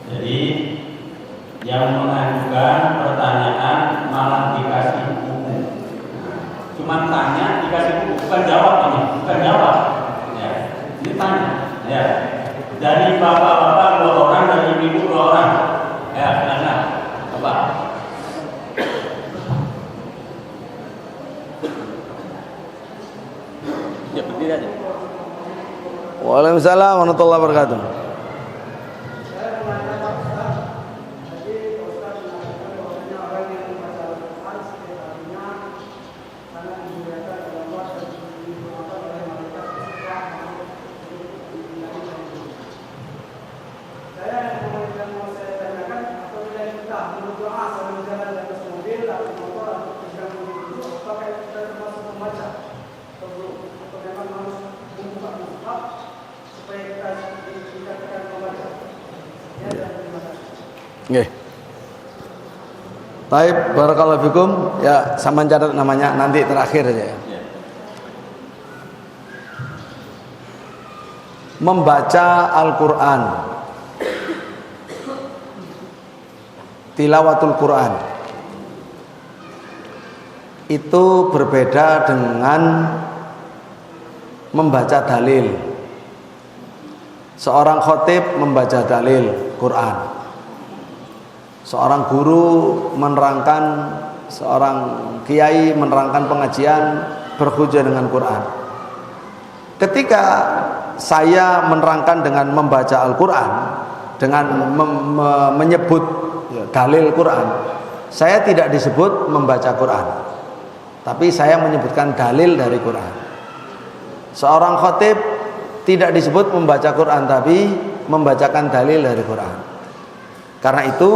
B: Jadi yang mengajukan pertanyaan malah dikasih buku. Cuma tanya dikasih buku, bukan jawab ini, bukan jawab. Ya, ini tanya. Ya, dari bapak-bapak 2 orang, dari ibu 2 orang. Ya, silakan, Bapak. Ya, berdiri aja.
A: Waalaikumsalam warahmatullahi wabarakatuh. Nggih. Baik, barakallahu fikum. Ya, sama catat namanya nanti terakhir aja ya. Membaca Al-Qur'an. Tilawatul Quran. Itu berbeda dengan membaca dalil. Seorang khotib membaca dalil Quran. Seorang guru menerangkan, seorang kiai menerangkan pengajian berhujjah dengan Quran. Ketika saya menerangkan dengan membaca Al-Quran, dengan menyebut dalil Quran, saya tidak disebut membaca Quran, tapi saya menyebutkan dalil dari Quran. Seorang khotib tidak disebut membaca Quran, tapi membacakan dalil dari Quran. Karena itu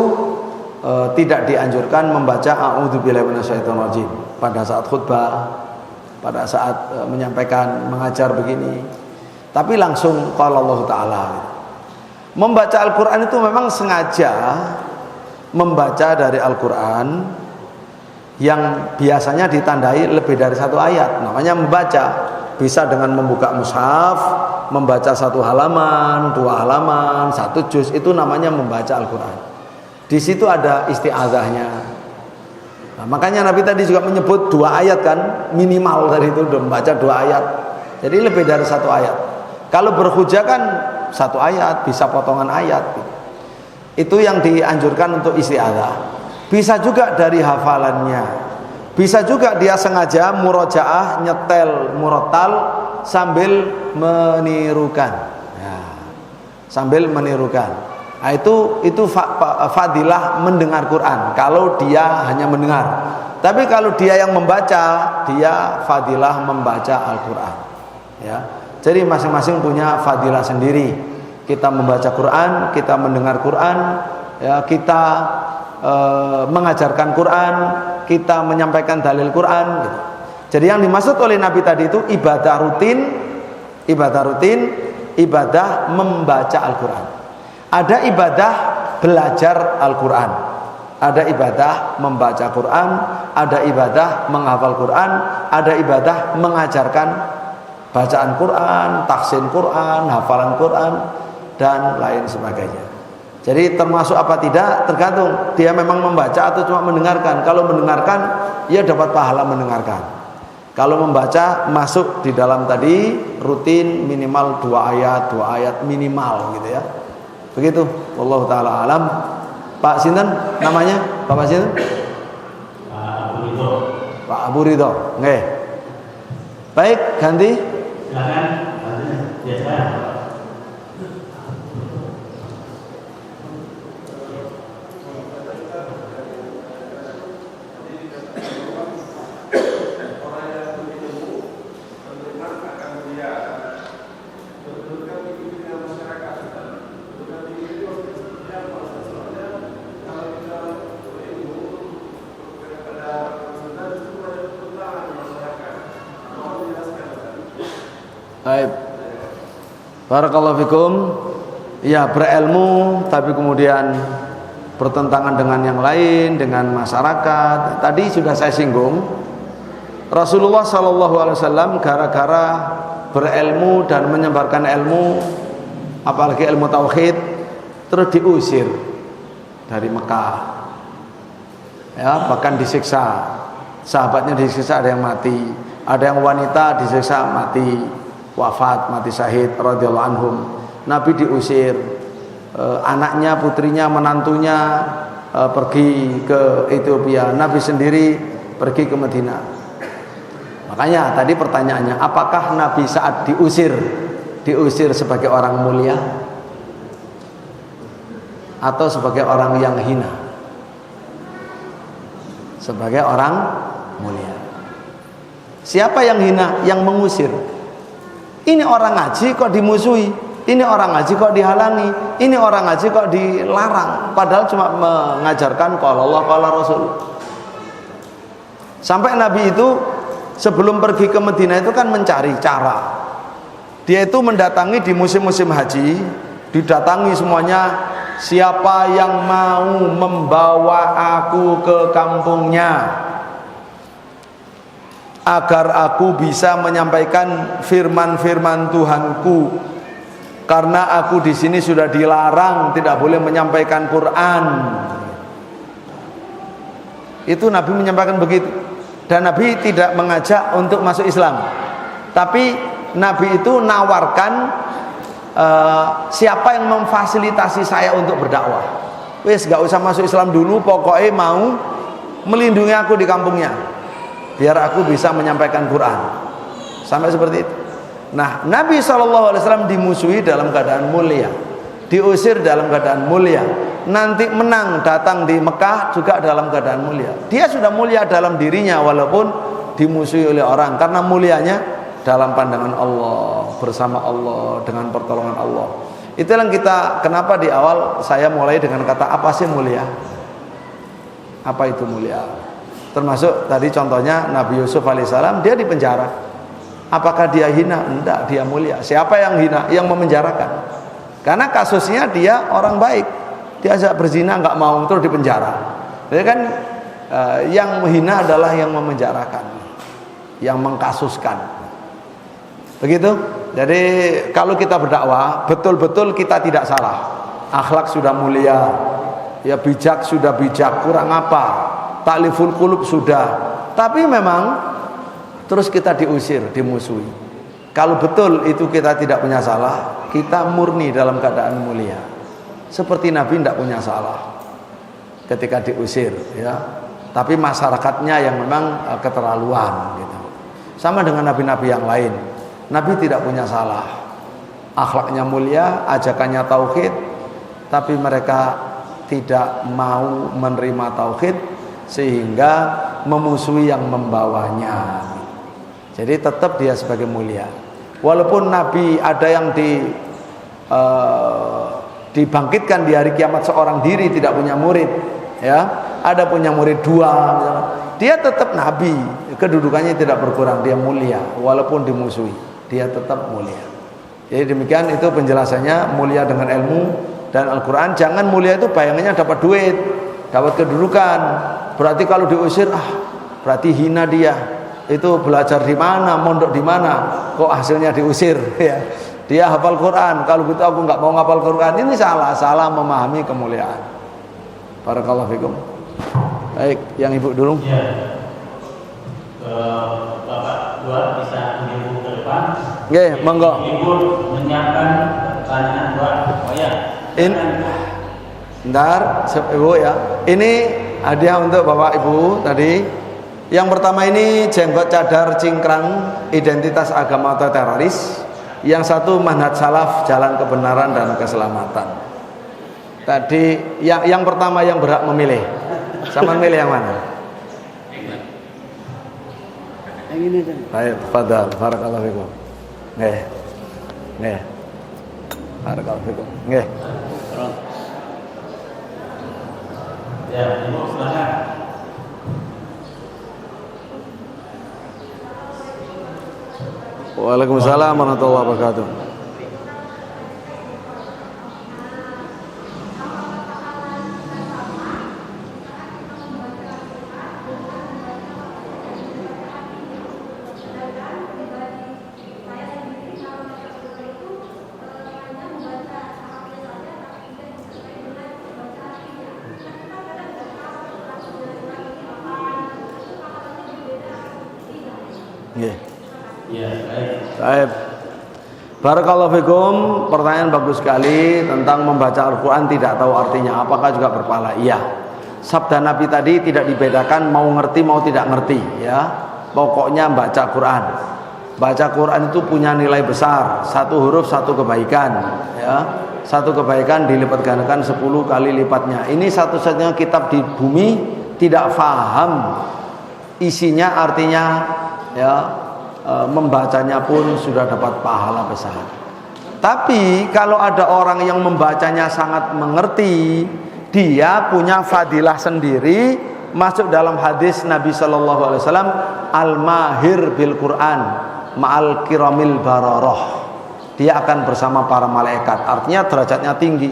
A: tidak dianjurkan membaca a'udzubillahi minasyaitonirrajim pada saat khutbah, pada saat menyampaikan, mengajar begini, tapi langsung qala Allah Ta'ala. Membaca Al-Quran itu memang sengaja membaca dari Al-Quran yang biasanya ditandai lebih dari satu ayat, namanya membaca. Bisa dengan membuka mushaf, membaca satu halaman, dua halaman, satu juz, itu namanya membaca Al-Quran. Di situ ada isti'adzahnya. Nah, makanya Nabi tadi juga menyebut 2 ayat kan, minimal dari itu udah membaca 2 ayat. Jadi lebih dari 1 ayat. Kalau berhujjah kan 1 ayat, bisa potongan ayat. Itu yang dianjurkan untuk isti'adzah. Bisa juga dari hafalannya. Bisa juga dia sengaja murojaah, nyetel murotal sambil menirukan. Ya, sambil menirukan. Nah, itu fadilah mendengar Quran kalau dia hanya mendengar. Tapi kalau dia yang membaca, dia fadilah membaca Al-Quran. Ya. Jadi masing-masing punya fadilah sendiri. Kita membaca Quran, kita mendengar Quran, ya, kita mengajarkan Quran, kita menyampaikan dalil Quran gitu. Jadi yang dimaksud oleh Nabi tadi itu ibadah rutin, ibadah membaca Al-Quran. Ada ibadah belajar Al-Quran, ada ibadah membaca Quran, ada ibadah menghafal Quran, ada ibadah mengajarkan bacaan Quran, tahsin Quran, hafalan Quran, dan lain sebagainya. Jadi termasuk apa tidak tergantung dia memang membaca atau cuma mendengarkan. Kalau mendengarkan, ia dapat pahala mendengarkan. Kalau membaca masuk di dalam tadi rutin minimal 2 ayat minimal gitu ya. Begitu. Wallahu taala alam. Pak sinten namanya? Bapak sinten?
B: Pak Abu Ridho.
A: Pak Abu Ridho. Nggih. Baik, ganti.
B: Silakan. Biasa.
A: Baik. Barakallahu fikum. Ya, berilmu tapi kemudian bertentangan dengan yang lain, dengan masyarakat. Tadi sudah saya singgung. Rasulullah SAW gara-gara berilmu dan menyebarkan ilmu, apalagi ilmu tauhid, terus diusir dari Mekah. Ya, bahkan disiksa. Sahabatnya disiksa, ada yang mati, ada yang wanita disiksa mati, wafat, mati syahid radhiyallahu anhum. Nabi diusir, anaknya, putrinya, menantunya pergi ke Ethiopia, Nabi sendiri pergi ke Madinah. Makanya tadi pertanyaannya, apakah Nabi saat diusir sebagai orang mulia atau sebagai orang yang hina? Sebagai orang mulia. Siapa yang hina? Yang mengusir. Ini orang ngaji kok dimusuhi, ini orang ngaji kok dihalangi, ini orang ngaji kok dilarang, padahal cuma mengajarkan qala Allah qala Rasul. Sampai Nabi itu sebelum pergi ke Madinah itu kan mencari cara. Dia itu mendatangi di musim-musim haji, didatangi semuanya siapa yang mau membawa aku ke kampungnya agar aku bisa menyampaikan firman-firman Tuhanku, karena aku di sini sudah dilarang tidak boleh menyampaikan Quran. Itu Nabi menyampaikan begitu. Dan Nabi tidak mengajak untuk masuk Islam, tapi Nabi itu nawarkan, siapa yang memfasilitasi saya untuk berdakwah, wes gak usah masuk Islam dulu, pokoknya mau melindungi aku di kampungnya biar aku bisa menyampaikan Quran. Sampai seperti itu. Nah, Nabi SAW dimusuhi dalam keadaan mulia, diusir dalam keadaan mulia, nanti menang datang di Mekah juga dalam keadaan mulia. Dia sudah mulia dalam dirinya walaupun dimusuhi oleh orang, karena mulianya dalam pandangan Allah, bersama Allah, dengan pertolongan Allah. Itu yang kita, kenapa di awal saya mulai dengan kata apa sih mulia? Apa itu mulia? Termasuk tadi contohnya Nabi Yusuf alaihissalam, dia dipenjara. Apakah dia hina? Enggak, dia mulia. Siapa yang hina? Yang memenjarakan. Karena kasusnya dia orang baik, dia ajak berzina nggak mau, terus dipenjara. Jadi kan yang menghina adalah yang memenjarakan, yang mengkasuskan. Begitu. Jadi kalau kita berdakwah betul-betul kita tidak salah, akhlak sudah mulia, ya bijak sudah bijak, kurang apa? Ta'liful qulub sudah, tapi memang terus kita diusir, dimusuhi. Kalau betul itu kita tidak punya salah, kita murni dalam keadaan mulia. Seperti Nabi tidak punya salah ketika diusir, ya. Tapi masyarakatnya yang memang keterlaluan, gitu. Sama dengan nabi-nabi yang lain. Nabi tidak punya salah, akhlaknya mulia, ajakannya tauhid, tapi mereka tidak mau menerima tauhid sehingga memusuhi yang membawanya. Jadi tetap dia sebagai mulia. Walaupun Nabi ada yang dibangkitkan di hari kiamat seorang diri, tidak punya murid, ya, ada punya murid 2 misalnya. Dia tetap Nabi, kedudukannya tidak berkurang, dia mulia walaupun dimusuhi, dia tetap mulia. Jadi demikian itu penjelasannya, mulia dengan ilmu dan Al-Quran. Jangan mulia itu bayangannya dapat duit, dapat kedudukan. Berarti kalau diusir, berarti hina dia. Itu belajar di mana, mondok di mana, kok hasilnya diusir, ya. Dia hafal Quran, kalau gitu aku nggak mau ngapal Quran. Ini salah memahami kemuliaan. Barakallahu fikum. Baik, yang ibu dulu.
B: Ya. Bapak dua bisa ibu ke depan.
A: Oke, monggo.
B: Ibu menyiapkan pertanyaan dua. Oh ya.
A: Bentar, ibu ya. Ini hadiah untuk Bapak Ibu tadi. Yang pertama ini jenggot cadar cingkrang, identitas agama atau teroris. Yang satu manhaj salaf, jalan kebenaran dan keselamatan. Tadi yang pertama yang berhak memilih. Sama milih yang mana? Yang ini. Baik, fadhal, barakallahu fikum. Nggih. Nggih. Barakallahu fikum. Nggih.
B: Ya, Ibu silakan.
A: Waalaikumsalam warahmatullahi wabarakatuh. Nggih.
B: Ya, baik.
A: Baik. Barakallahu fikum. Pertanyaan bagus sekali tentang membaca Al-Quran tidak tahu artinya, apakah juga berpahala? Iya. Sabda Nabi tadi tidak dibedakan mau ngerti mau tidak ngerti, ya. Pokoknya baca Quran. Baca Quran itu punya nilai besar. Satu huruf satu kebaikan, ya. Satu kebaikan dilipat gandakan 10 kali lipatnya. Ini satu-satunya kitab di bumi tidak faham isinya, artinya, ya. Membacanya pun sudah dapat pahala besar. Tapi kalau ada orang yang membacanya sangat mengerti, dia punya fadilah sendiri, masuk dalam hadis Nabi Shallallahu Alaihi Wasallam, al-mahir bil Quran ma'al kiramil baroroh. Dia akan bersama para malaikat, artinya derajatnya tinggi.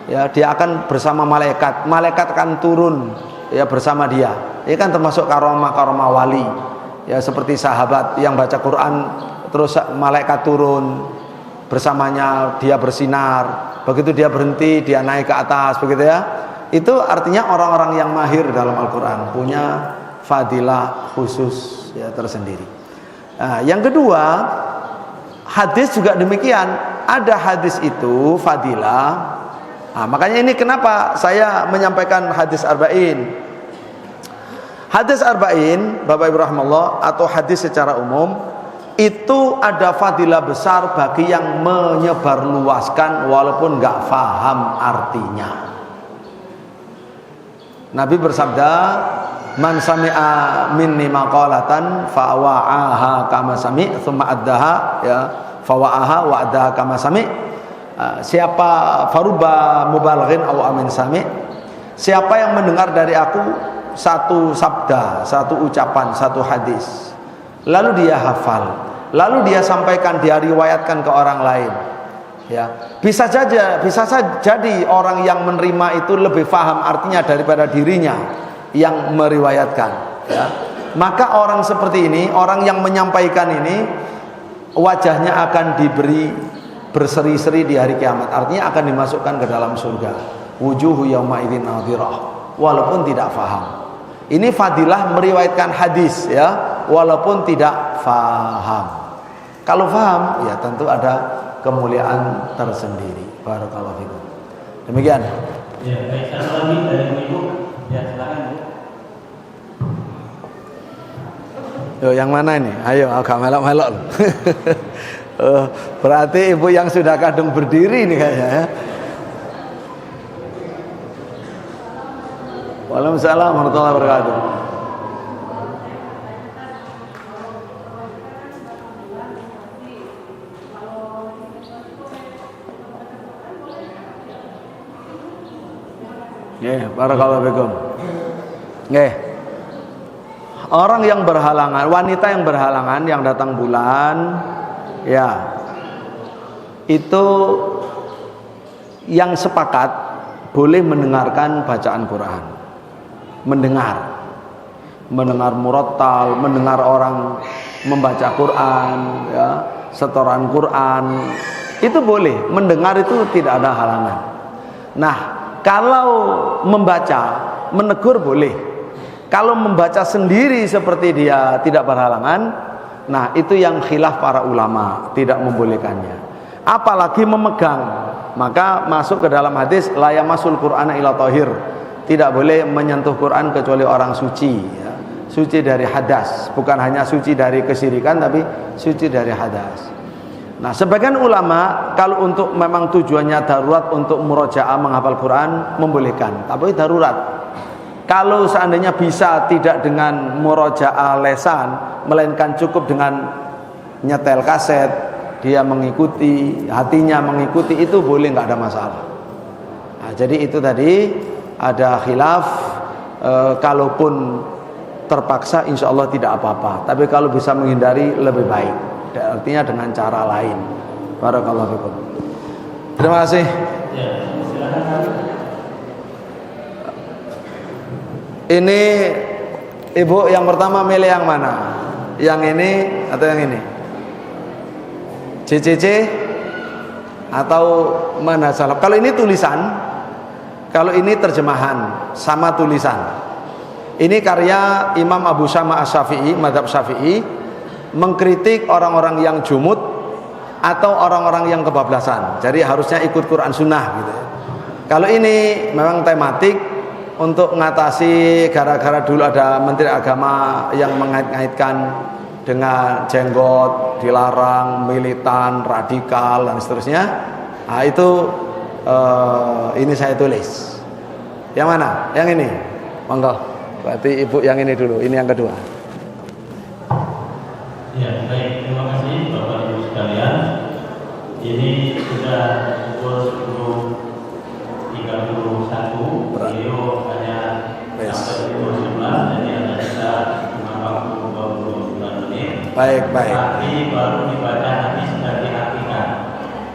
A: ya dia akan bersama malaikat. Malaikat akan turun ya bersama dia. Ini kan termasuk karomah wali. Ya seperti sahabat yang baca Quran terus malaikat turun bersamanya, dia bersinar. Begitu dia berhenti, dia naik ke atas, begitu ya. Itu artinya orang-orang yang mahir dalam Al-Quran punya fadilah khusus ya tersendiri. Nah, yang kedua, hadis juga demikian. Ada hadis itu fadilah. Nah, makanya ini kenapa saya menyampaikan hadis arba'in. Hadis arba'in, Bapak Ibu rahimallah, atau hadis secara umum, itu ada fadilah besar bagi yang menyebarluaskan walaupun nggak faham artinya. Nabi bersabda, man sami'a minni maqalatan fa wa'aha kama sami' thumma addaha ya fa wa'aha wa addaha kama sami'. Siapa faruba mubalaghin aw amin sami', siapa yang mendengar dari aku satu sabda, satu ucapan, satu hadis, lalu dia hafal, lalu dia sampaikan, dia riwayatkan ke orang lain, ya bisa jadi orang yang menerima itu lebih paham artinya daripada dirinya yang meriwayatkan, ya. Maka orang seperti ini, orang yang menyampaikan ini, wajahnya akan diberi berseri-seri di hari kiamat, artinya akan dimasukkan ke dalam surga. Wujuhu yauma idzin nadhirah, walaupun tidak faham. Ini fadilah meriwayatkan hadis, ya, walaupun tidak faham. Kalau faham, ya tentu ada kemuliaan tersendiri. Barakallahu fikum. Demikian.
B: Ya, baik, satu lagi dari Ibu. Ya, silakan Bu.
A: Yo, yang mana ini? Ayo, agak melok-melok. Berarti ibu yang sudah kadung berdiri nih kayaknya, ya. Waalaikumsalam warahmatullahi wabarakatuh. Barakallahu fikum. Orang yang berhalangan, wanita yang berhalangan yang datang bulan, ya, itu yang sepakat boleh mendengarkan bacaan Quran. Mendengar murattal, mendengar orang membaca Quran, ya, setoran Quran, itu boleh. Mendengar itu tidak ada halangan. Nah, kalau membaca, menegur boleh. Kalau membaca sendiri seperti dia tidak berhalangan, nah itu yang khilaf para ulama, tidak membolehkannya. Apalagi memegang, maka masuk ke dalam hadis la yamasul qur'ana illa tahir. Tidak boleh menyentuh Quran kecuali orang suci, ya. Suci dari hadas, bukan hanya suci dari kesyirikan, tapi suci dari hadas. Nah, sebagian ulama kalau untuk memang tujuannya darurat untuk murojaah menghafal Quran membolehkan, tapi darurat. Kalau seandainya bisa tidak dengan murojaah lesan, melainkan cukup dengan nyetel kaset, dia mengikuti, hatinya mengikuti, itu boleh, nggak ada masalah. Nah, jadi itu tadi ada khilaf. Kalaupun terpaksa insya Allah tidak apa-apa, tapi kalau bisa menghindari lebih baik, artinya dengan cara lain. Barakallahu fikum. Terima kasih. Ini ibu yang pertama milih yang mana? Yang ini atau yang ini? CCC atau mana salah? Kalau ini tulisan, kalau ini terjemahan sama tulisan. Ini karya Imam Abu Syama As-Syafi'i, mazhab Syafi'i, mengkritik orang-orang yang jumud atau orang-orang yang kebablasan. Jadi harusnya ikut Quran Sunnah gitu. Kalau ini memang tematik untuk mengatasi gara-gara dulu ada Menteri Agama yang mengait-ngaitkan dengan jenggot dilarang, militan, radikal dan seterusnya. Nah, itu ini saya tulis. Yang mana? Yang ini. Monggo. Berarti ibu yang ini dulu. Ini yang kedua.
B: Ya, baik. Terima kasih Bapak Ibu sekalian. Ini sudah pukul 10.31. Beliau hanya sampai pukul 11. Jadi ada sisa 49 menit.
A: Baik.
B: Tapi baru dibaca hadis dari hakikat.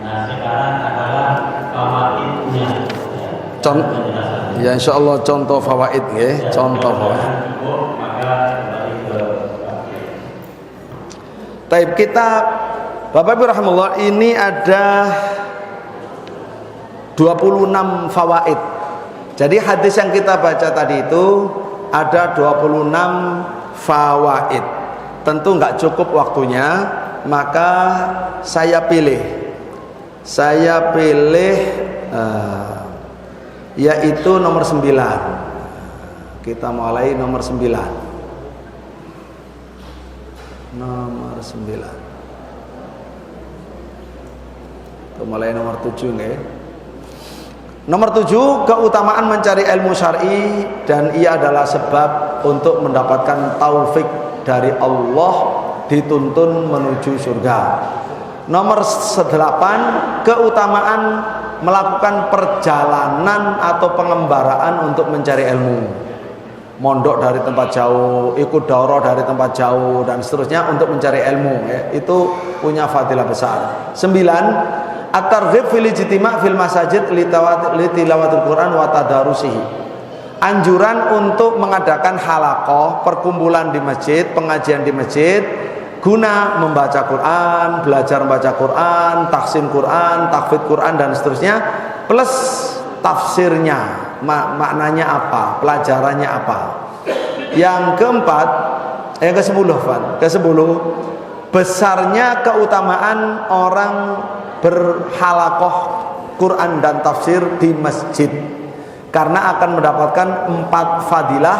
B: Nah, sekarang adalah kawaidnya.
A: Ya insyaallah contoh fawaid nggih, contoh fawaid. Taib kita Bapak Ibu rahimahullah, ini ada 26 fawaid. Jadi hadis yang kita baca tadi itu ada 26 fawaid. Tentu nggak cukup waktunya, maka saya pilih yaitu nomor 9. Kita mulai nomor 9. Nomor 9. Kita mulai nomor 7 nih. Nomor 7, keutamaan mencari ilmu syar'i, dan ia adalah sebab untuk mendapatkan taufik dari Allah, dituntun menuju surga. Nomor 8, keutamaan melakukan perjalanan atau pengembaraan untuk mencari ilmu. Mondok dari tempat jauh, ikut daurah dari tempat jauh, dan seterusnya untuk mencari ilmu, ya. Itu punya fadilah besar. 9, at-targhib fil ijtima' fil masajid li tilawatil Quran wa tadarusihi. Anjuran untuk mengadakan halaqah, perkumpulan di masjid, pengajian di masjid, guna membaca Quran, belajar membaca Quran, tahsin Quran, tahfidz Quran, dan seterusnya, plus tafsirnya, maknanya apa, pelajarannya apa. Yang keempat, yang ke-10, besarnya keutamaan orang berhalaqah Quran dan tafsir di masjid, karena akan mendapatkan 4 fadilah: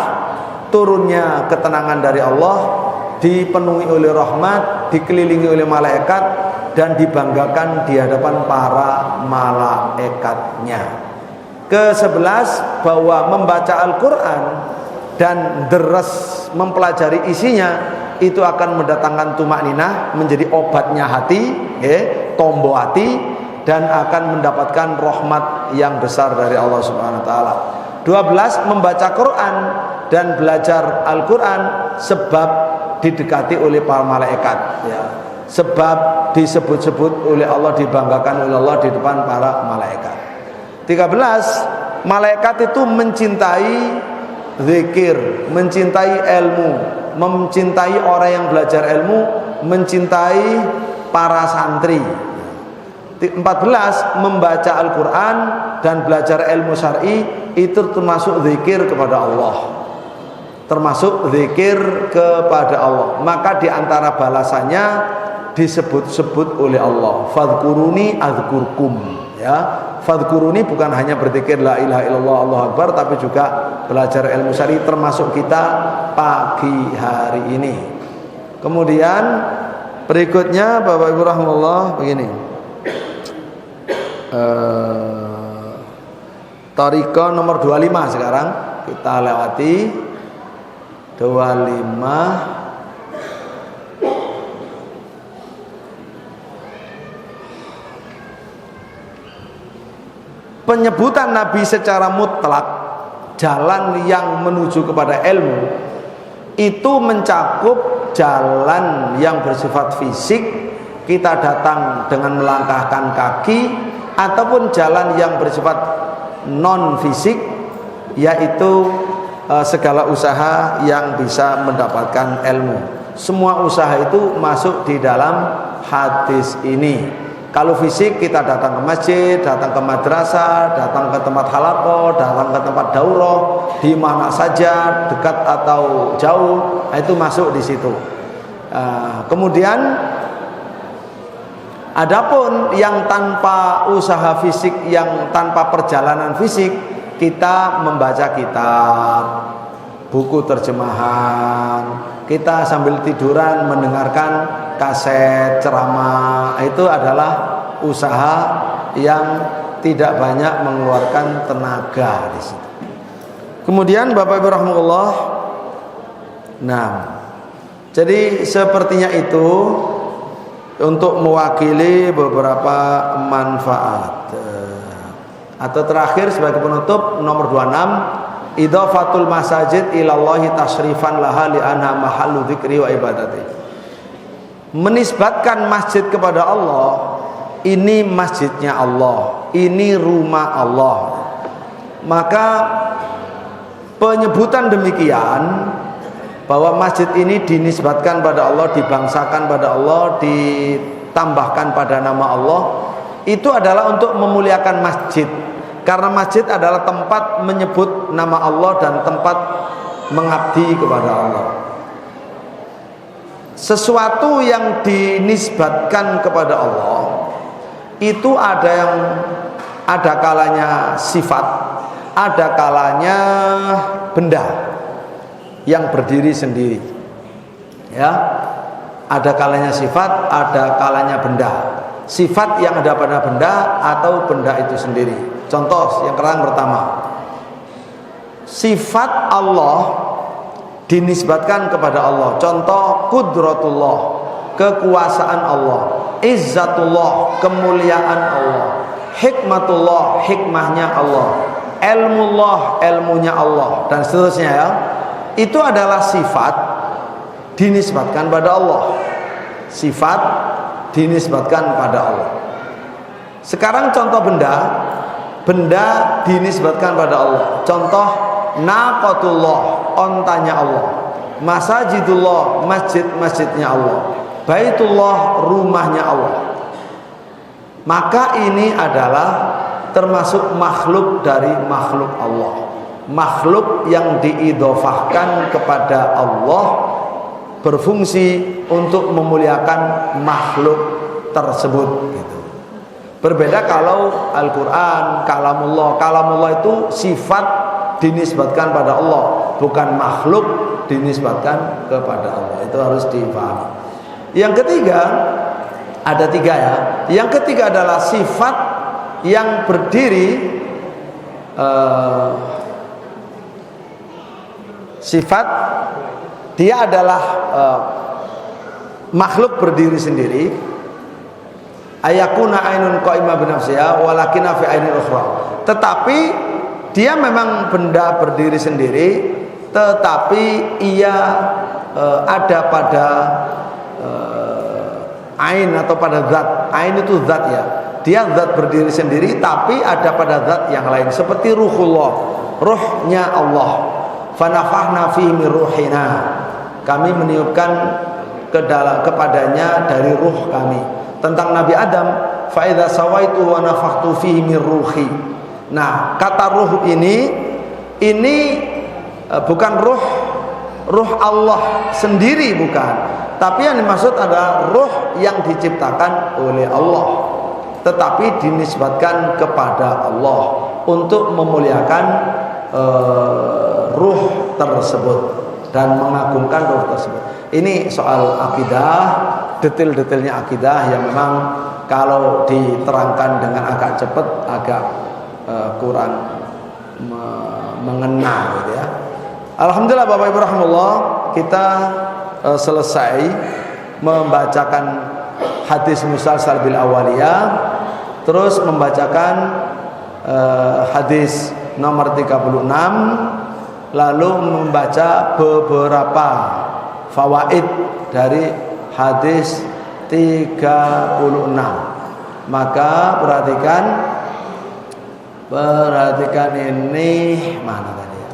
A: turunnya ketenangan dari Allah, dipenuhi oleh rahmat, dikelilingi oleh malaikat, dan dibanggakan di hadapan para malaikatnya. Ke-11, bahwa membaca Al-Quran dan deres mempelajari isinya itu akan mendatangkan tumakninah, menjadi obatnya hati, tombo hati, dan akan mendapatkan rahmat yang besar dari Allah Subhanahu wa taala. 12, membaca Quran dan belajar Al-Quran sebab didekati oleh para malaikat, ya. Sebab disebut-sebut oleh Allah, dibanggakan oleh Allah di depan para malaikat. 13, malaikat itu mencintai zikir, mencintai ilmu, mencintai orang yang belajar ilmu, mencintai para santri. 14, membaca Al-Quran dan belajar ilmu syar'i itu termasuk zikir kepada Allah, termasuk zikir kepada Allah. Maka diantara balasannya disebut-sebut oleh Allah, fadhkuruni adzkurkum, ya. Fadhkuruni bukan hanya berzikir la ilaha illallah Allahu akbar, tapi juga belajar ilmu syar'i, termasuk kita pagi hari ini. Kemudian berikutnya Bapak Ibu rahimahullah, begini, Thariqah nomor 25 sekarang kita lewati. 25, penyebutan Nabi secara mutlak, jalan yang menuju kepada ilmu, itu mencakup jalan yang bersifat fisik, kita datang dengan melangkahkan kaki, ataupun jalan yang bersifat non fisik, yaitu segala usaha yang bisa mendapatkan ilmu. Semua usaha itu masuk di dalam hadis ini. Kalau fisik, kita datang ke masjid, datang ke madrasah, datang ke tempat halaqah, datang ke tempat daurah, di mana saja, dekat atau jauh, itu masuk di situ. Kemudian adapun yang tanpa usaha fisik, yang tanpa perjalanan fisik, kita membaca kitab, buku terjemahan, kita sambil tiduran mendengarkan kaset ceramah, itu adalah usaha yang tidak banyak mengeluarkan tenaga di situ. Kemudian Bapak Ibu rahimahullah, nah, jadi sepertinya itu untuk mewakili beberapa manfaat. Atau terakhir sebagai penutup, nomor 26, idhafatul masajid ilallahi tasrifan laha li anha mahallu dzikri wa ibadati. Menisbatkan masjid kepada Allah, ini masjidnya Allah, ini rumah Allah. Maka penyebutan demikian bahwa masjid ini dinisbatkan pada Allah, dibangsakan pada Allah, ditambahkan pada nama Allah, itu adalah untuk memuliakan masjid. Karena masjid adalah tempat menyebut nama Allah dan tempat mengabdi kepada Allah. Sesuatu yang dinisbatkan kepada Allah itu ada kalanya sifat, ada kalanya benda yang berdiri sendiri. Ya. Ada kalanya sifat, ada kalanya benda. Sifat yang ada pada benda atau benda itu sendiri. Contoh yang pertama. Sifat Allah dinisbatkan kepada Allah. Contoh qudratullah, kekuasaan Allah, izzatullah, kemuliaan Allah, hikmatullah, hikmahnya Allah, ilmullah, ilmunya Allah, dan seterusnya ya. Itu adalah sifat dinisbatkan pada Allah. Sifat dinisbatkan pada Allah. Sekarang contoh benda dinisbatkan pada Allah. Contoh naqatullah, ontanya Allah. Masajidullah, masjid-masjidnya Allah. Baitullah, rumahnya Allah. Maka ini adalah termasuk makhluk dari makhluk Allah. Makhluk yang diidhofahkan kepada Allah, berfungsi untuk memuliakan makhluk tersebut gitu. Berbeda kalau Al-Quran, kalamullah itu sifat dinisbatkan pada Allah, bukan makhluk dinisbatkan kepada Allah. Itu harus dipahami. Yang ketiga, ada tiga ya. Yang ketiga adalah sifat yang berdiri, sifat dia adalah makhluk berdiri sendiri. Ayakuna ainun qaimah binafsiha walakina fi ainin ukhra. Tetapi dia memang benda berdiri sendiri, tetapi ia ada pada ain atau pada zat. Ain itu zat ya. Dia zat berdiri sendiri, tapi ada pada zat yang lain. Seperti ruhullah, ruhnya Allah. Fanafahna fihi min ruhina. Kami meniupkan kepadanya dari ruh kami. Tentang Nabi Adam, fa idza sawaitu wa nafakhtu fihi min ruhi. Nah, kata ruh ini bukan ruh Allah sendiri, bukan. Tapi yang dimaksud adalah ruh yang diciptakan oleh Allah, tetapi dinisbatkan kepada Allah untuk memuliakan ruh tersebut dan mengagungkan ruh tersebut. Ini soal akidah, detail-detailnya akidah yang memang kalau diterangkan dengan agak cepat agak kurang mengena gitu ya. Alhamdulillah Bapak Ibu rahimahullah, kita selesai membacakan hadis musalsal bil awaliyah, terus membacakan hadis nomor 36, lalu membaca beberapa fawaid dari hadis 36. Maka perhatikan ini mana tadi ya?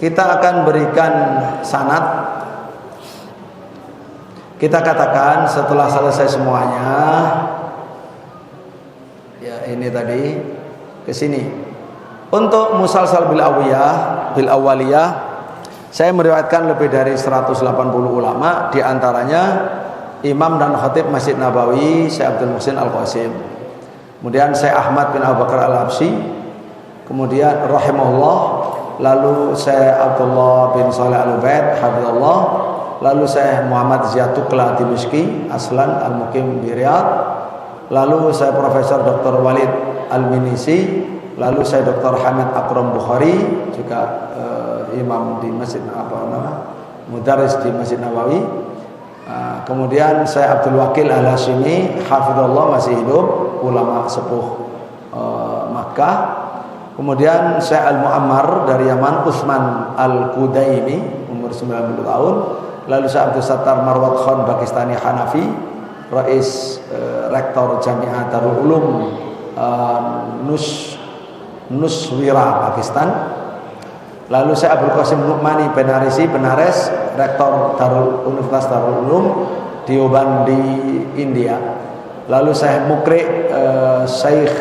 A: Kita akan berikan sanad. Kita katakan setelah selesai semuanya, ya ini tadi ke sini. Untuk musalsal bil awaliyah, saya meriwayatkan lebih dari 180 ulama, di antaranya Imam dan Khatib Masjid Nabawi, Syekh Abdul Muhsin Al-Qasim. Kemudian Syekh Ahmad bin Abu Bakar Al-Habsyi, kemudian rahimahullah, lalu Syekh Abdullah bin Shalih Al-Ubaid hafizallah, lalu Syekh Muhammad Ziyad Tuqla Dimishki Aslan Al-Muqim di Riyadh, lalu Syekh Profesor Dr. Walid Al-Minisi, lalu saya Dr. Hamid Akram Bukhari, juga imam di Masjid mudarris di Masjid Nabawi. Kemudian saya Abdul Wakil Al-Hashimi hafizallah, masih hidup, ulama sepuh Makkah. Kemudian saya Al-Muammar dari Yaman, Utsman Al-Qudaimi, umur 90 tahun. Lalu saya Abdul Sattar Marwat Khan Pakistani Hanafi, Rais Rektor Jami'ah Darul Ulum Nuswira, Pakistan. Lalu saya Abdul Qasim Nu'mani Benarisi, Benares, Rektor Universitas Darul Ulum Deobandi, India. Lalu saya Mukri Syekh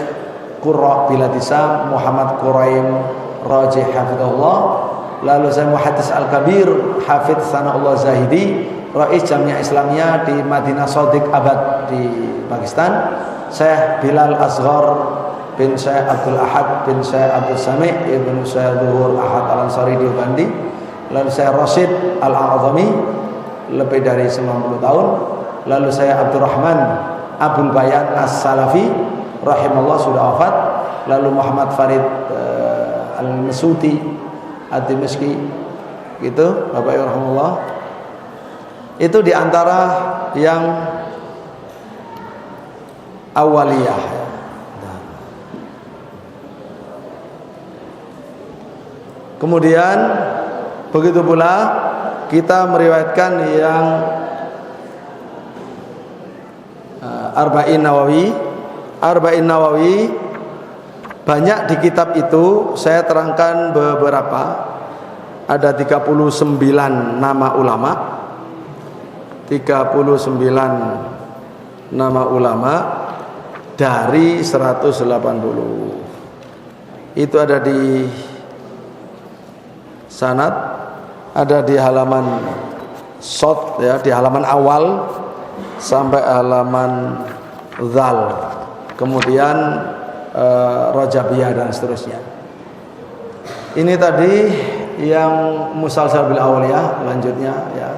A: Qurra Biladisa Muhammad Quraim Raji Hafidhullah. Lalu saya Muhaddis Al-Kabir Hafidh Sana'ullah Zahidi, Rais Jamiah Islamiyah di Madinah Shadiq Abad di Pakistan. Saya Bilal Asghar bin Syekh Abdul Ahad bin Syekh Abdul Sami' ibn Syekh Zuhur Ahad Al-Ansari di Deobandi. Lalu saya Rashid Al-A'zami lebih dari 90 tahun. Lalu saya Abdurrahman Abdul Bayan As-Salafi rahimallah sudah wafat. Lalu Muhammad Farid Al-Masuti Ad-Dimashqi, gitu Bapak Ibu rahimallah. Itu diantara yang awaliyah. Kemudian begitu pula kita meriwayatkan yang Arba'in Nawawi. Arba'in Nawawi banyak di kitab itu, saya terangkan beberapa. Ada 39 nama ulama. 39 nama ulama dari 180. Itu ada di sanad, ada di halaman shot ya, di halaman awal sampai halaman zal, kemudian Rajabiyah dan seterusnya. Ini tadi yang musalsal bil awliyah, lanjutnya ya.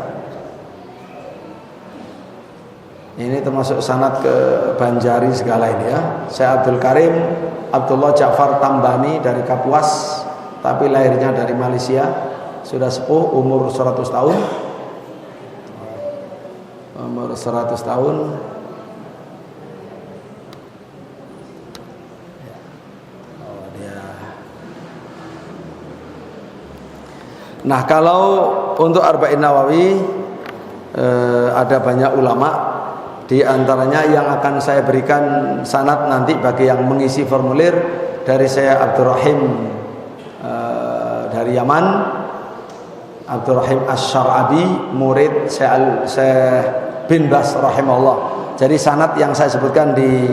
A: Ini termasuk sanad ke Banjari segala ini ya. Saya Abdul Karim Abdullah Ja'far Tambani dari Kapuas, tapi lahirnya dari Malaysia, sudah sepuh, umur 100 tahun. Umur 100 tahun. Nah, kalau untuk Arba'in Nawawi ada banyak ulama, di antaranya yang akan saya berikan sanad nanti bagi yang mengisi formulir dari saya Abdurrahim dari Yaman, Abdurrahim Asy-Syar'abi, murid Syekh bin Bas rahimahullah. Jadi sanad yang saya sebutkan di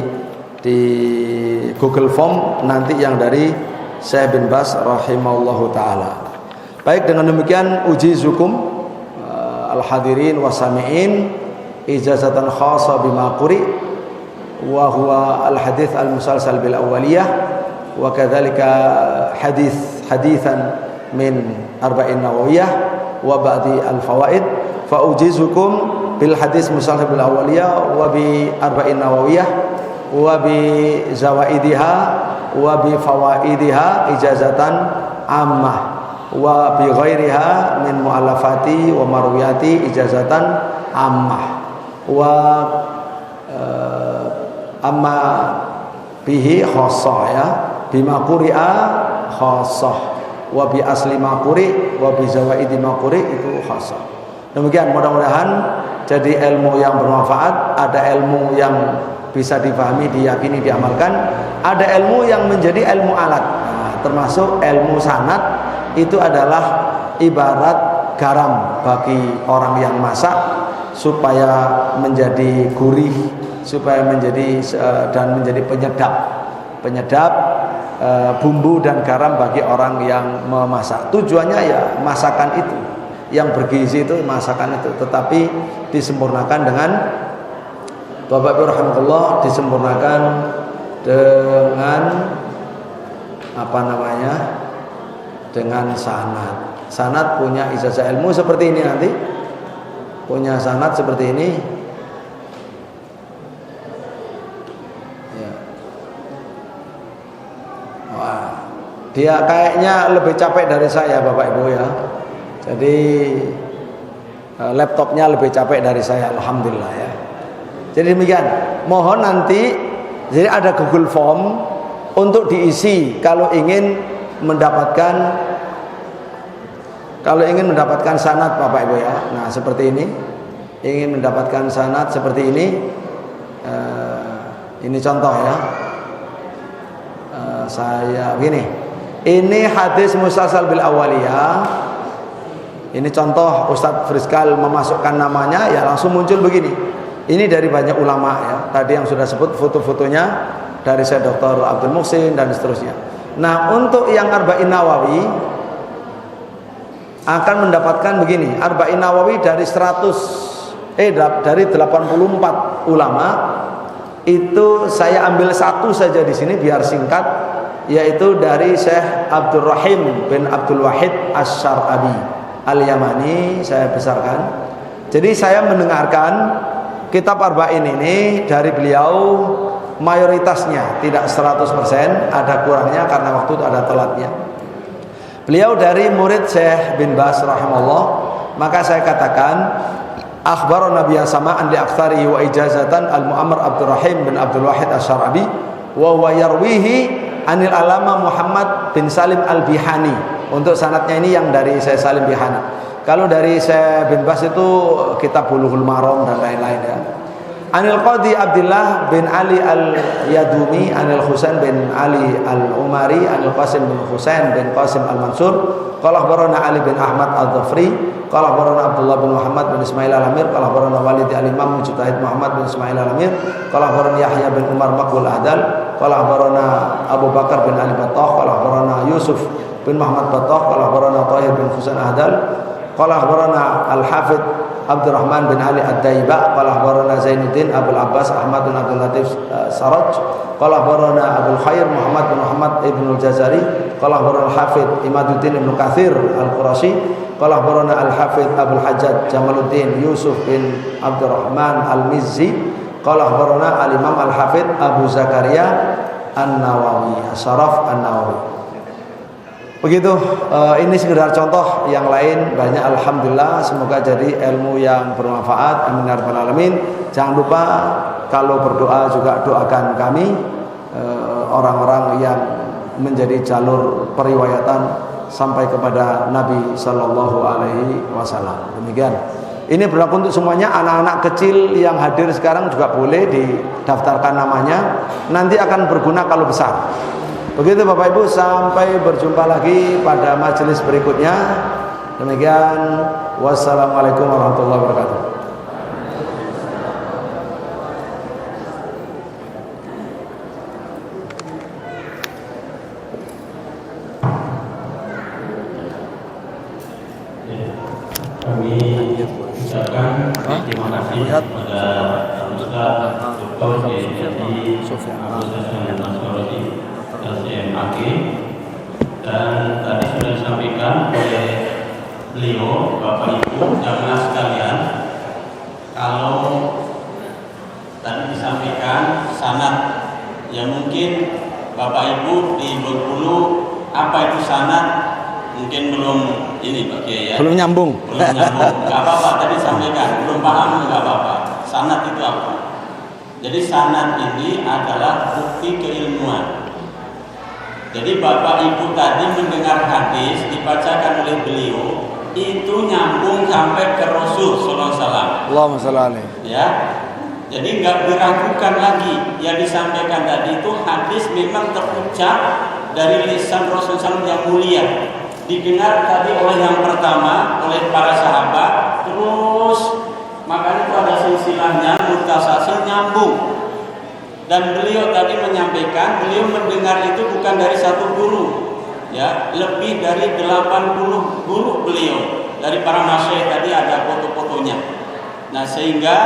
A: Google Form nanti yang dari Syekh bin Bas rahimahullahu taala. Baik, dengan demikian ujizukum al-hadirin wasami'in ijazatan khassa bima quri wa huwa al-hadits al-musalsal bil awwaliyah wa kadzalika haditsan min arba'in nawawiyah wa ba'di al-fawaid. Fa ujizukum bil hadits musalsal bil awwaliyah wa bi arba'in nawawiyah wa bi zawaidiha wa bi fawaidiha ijazatan ammah wa bi ghairiha min mu'allafati wa marwiyati ijazatan ammah wa amma bihi khassah ya, bima quri'a khassah wa bi asli ma quri wa bi zawaidi ma quri itu khassah. Demikian, mudah-mudahan jadi ilmu yang bermanfaat. Ada ilmu yang bisa difahami, diyakini, diamalkan. Ada ilmu yang menjadi ilmu alat. Nah, termasuk ilmu sanad. Itu adalah ibarat garam bagi orang yang masak supaya menjadi gurih, supaya menjadi dan menjadi penyedap bumbu dan garam bagi orang yang memasak. Tujuannya ya masakan itu yang bergizi, itu masakan itu, tetapi disempurnakan dengan Bapak Ibu rahmatullah, disempurnakan dengan apa namanya? Dengan sanad. Sanad punya ijazah ilmu seperti ini, nanti punya sanad seperti ini ya. Wah, dia kayaknya lebih capek dari saya Bapak Ibu ya. Jadi laptopnya lebih capek dari saya, alhamdulillah ya. Jadi demikian, mohon nanti jadi ada Google Form untuk diisi kalau ingin mendapatkan sanad Bapak Ibu ya. Nah, seperti ini, ingin mendapatkan sanad seperti ini contoh ya. saya gini. Ini hadis musalsal bil awaliyah. Ini contoh Ustadz Friskal memasukkan namanya, ya langsung muncul begini. Ini dari banyak ulama ya. Tadi yang sudah sebut foto-fotonya dari Syekh Dr. Abdul Muhsin dan seterusnya. Nah, untuk yang Arba'in Nawawi akan mendapatkan begini. Arba'in Nawawi dari 84 ulama itu saya ambil satu saja di sini biar singkat, yaitu dari Syekh Abdul Rahim bin Abdul Wahid Asy-Syar'abi Al-Yamani, saya besarkan. Jadi saya mendengarkan kitab Arba'in ini dari beliau mayoritasnya, tidak 100%, ada kurangnya karena waktu itu ada telatnya. Beliau dari murid Syekh bin Baz rahimahullah, maka saya katakan akhbarana bi sama'an li aktsari wa ijazatan al-Mu'ammar Abdul Rahim bin Abdul Wahid Asy-Syar'abi wa huwa yarwihi anil alama Muhammad bin Salim al-Bihani. Untuk sanadnya ini yang dari Syekh Salim Bihani. Kalau dari Syekh bin Baz itu kitab Bulughul Maram dan lain-lain ya. Anil Qadi Abdullah bin Ali al-Yadumi, Anil Husain bin Ali al-Umari, Anil Qasim bin Husain bin Qasim al-Mansur, qala akhbarana Ali bin Ahmad al-Dhafri, qala akhbarana Abdullah bin Muhammad bin Ismail al-Amir, qala akhbarana Walid al-Imam Mujtahid Muhammad bin Ismail al-Amir, qala akhbarana Yahya bin Umar Maqbul Ahdal, qala akhbarana Abu Bakar bin Ali Battah, qala akhbarana Yusuf bin Muhammad Battah, qala akhbarana Tahir bin Husain Ahdal, qala akhbarana Al-Hafidh Abdurrahman bin Ali Ad-Daiba, qala akhbarana Zainuddin Abdul Abbas Ahmad bin Abdul Latif Saraj, qala akhbarana Abdul Khair Muhammad bin Muhammad Ibn al-Jazari, qala akhbarana Al-Hafidh Imaduddin Ibn Katsir Al-Qurashi, qala akhbarana Al-Hafidh Abdul Hajjaj Jamaluddin Yusuf bin Abdurrahman Al-Mizzi, qala akhbarana Al-Imam Al-Hafidh Abu Zakaria An-Nawawi Syaraf An-Nawawi. Begitu, ini sekedar contoh, yang lain banyak. Alhamdulillah, semoga jadi ilmu yang bermanfaat. Amin ya rabbal alamin. Jangan lupa kalau berdoa juga doakan kami, orang-orang yang menjadi jalur periwayatan sampai kepada Nabi Sallallahu Alaihi Wasallam. Demikian. Ini berlaku untuk semuanya. Anak-anak kecil yang hadir sekarang juga boleh didaftarkan namanya. Nanti akan berguna kalau besar. Begitu Bapak Ibu, sampai berjumpa lagi pada majelis berikutnya. Demikian, wassalamualaikum warahmatullahi wabarakatuh.
B: Kami ucapkan terima kasih kepada Ustaz Dr. Yedi LCMAG, dan tadi sudah disampaikan oleh beliau, Bapak Ibu jamaah sekalian, kalau tadi disampaikan sanad, ya mungkin Bapak Ibu di Bengkulu apa itu sanad mungkin belum ini Pak Kiai ya, belum nyambung, nggak apa-apa, tadi sampaikan belum paham nggak apa-apa. Sanad itu apa? Jadi sanad ini adalah bukti keilmuan. Jadi Bapak Ibu tadi mendengar hadis dibacakan oleh beliau, itu nyambung sampai ke Rasul Sallallahu Alaihi Wasallam.
A: Allahumma shalli alaihi.
B: Ya, jadi nggak diragukan lagi yang disampaikan tadi itu hadis memang terucap dari lisan Rasul SAW yang mulia, didengar tadi oleh yang pertama oleh para sahabat, terus makanya itu ada silsilahnya, mutasalsil, nyambung. Dan beliau tadi menyampaikan, beliau mendengar itu bukan dari satu guru, ya, lebih dari 80 guru beliau. Dari para masyayikh tadi ada foto-fotonya. Nah, sehingga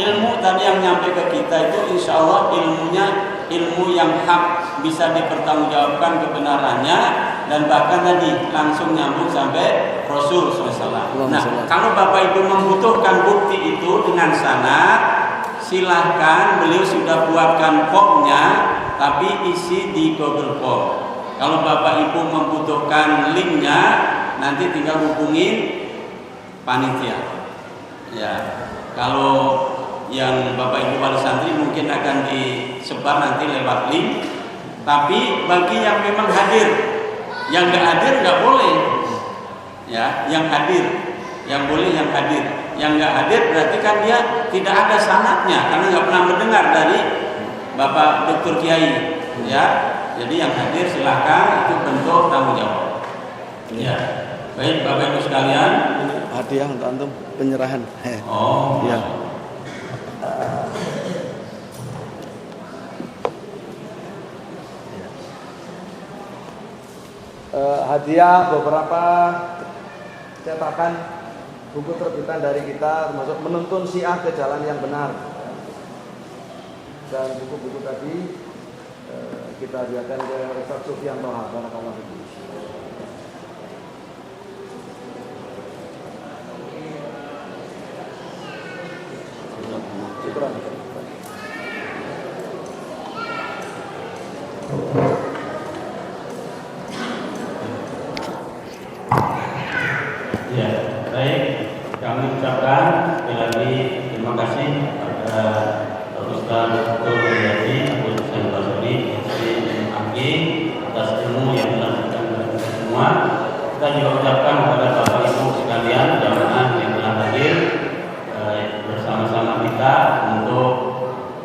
B: ilmu tadi yang nyampe ke kita itu insya Allah ilmunya ilmu yang hak, bisa dipertanggungjawabkan kebenarannya, dan bahkan tadi langsung nyambung sampai Rasul SAW. Nah, kalau Bapak Ibu membutuhkan bukti itu dengan sanad, silahkan, beliau sudah buatkan formnya, tapi isi di Google Form. Kalau Bapak Ibu membutuhkan linknya, nanti tinggal hubungi panitia. Ya, kalau yang Bapak Ibu wali santri mungkin akan disebar nanti lewat link. Tapi bagi yang memang hadir, yang nggak hadir nggak boleh. Ya, yang hadir, yang boleh yang hadir. Yang nggak hadir berarti kan dia tidak ada sanadnya karena nggak pernah mendengar dari Bapak Dr. Kiai, ya. Jadi yang hadir silakan, itu bentuk tanggung jawab. Ya. Baik Bapak Ibu sekalian.
A: Hadiah untuk antum penyerahan.
B: Oh.
A: Ya. Hadiah beberapa cetakan buku terbitan dari kita, termasuk Menuntun Syiah ke Jalan yang Benar, dan buku-buku tadi kita hadiahkan ke Ustaz Sufyan Toha. Barakallahu fikum.
B: Ya, baik. Kami ucapkan sekali lagi terima kasih kepada Ustaz Dr. Yadi Abdul Husain Basri, SPMAG, atas ilmu yang telah diberikan kepada kita semua. Kita juga ucapkan kepada Bapak Ibu sekalian jamaah yang telah hadir bersama-sama kita untuk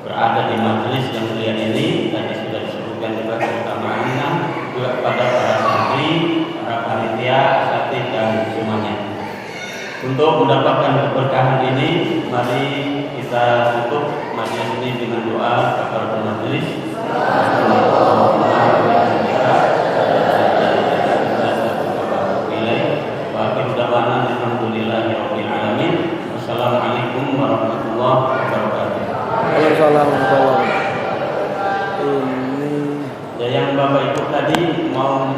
B: berada di majelis yang mulia ini. Tadi sudah disebutkan juga keutamaannya, juga kepada para santri, para panitia, asatidz dan semuanya. Untuk mendapatkan keberkahan ini, mari kita tutup majelis ini dengan doa kafaratul majelis. Wassalamualaikum warahmatullahi wabarakatuh.
A: Waalaikumsalam warahmatullahi wabarakatuh.
B: Ya, yang Bapak Ibu tadi mau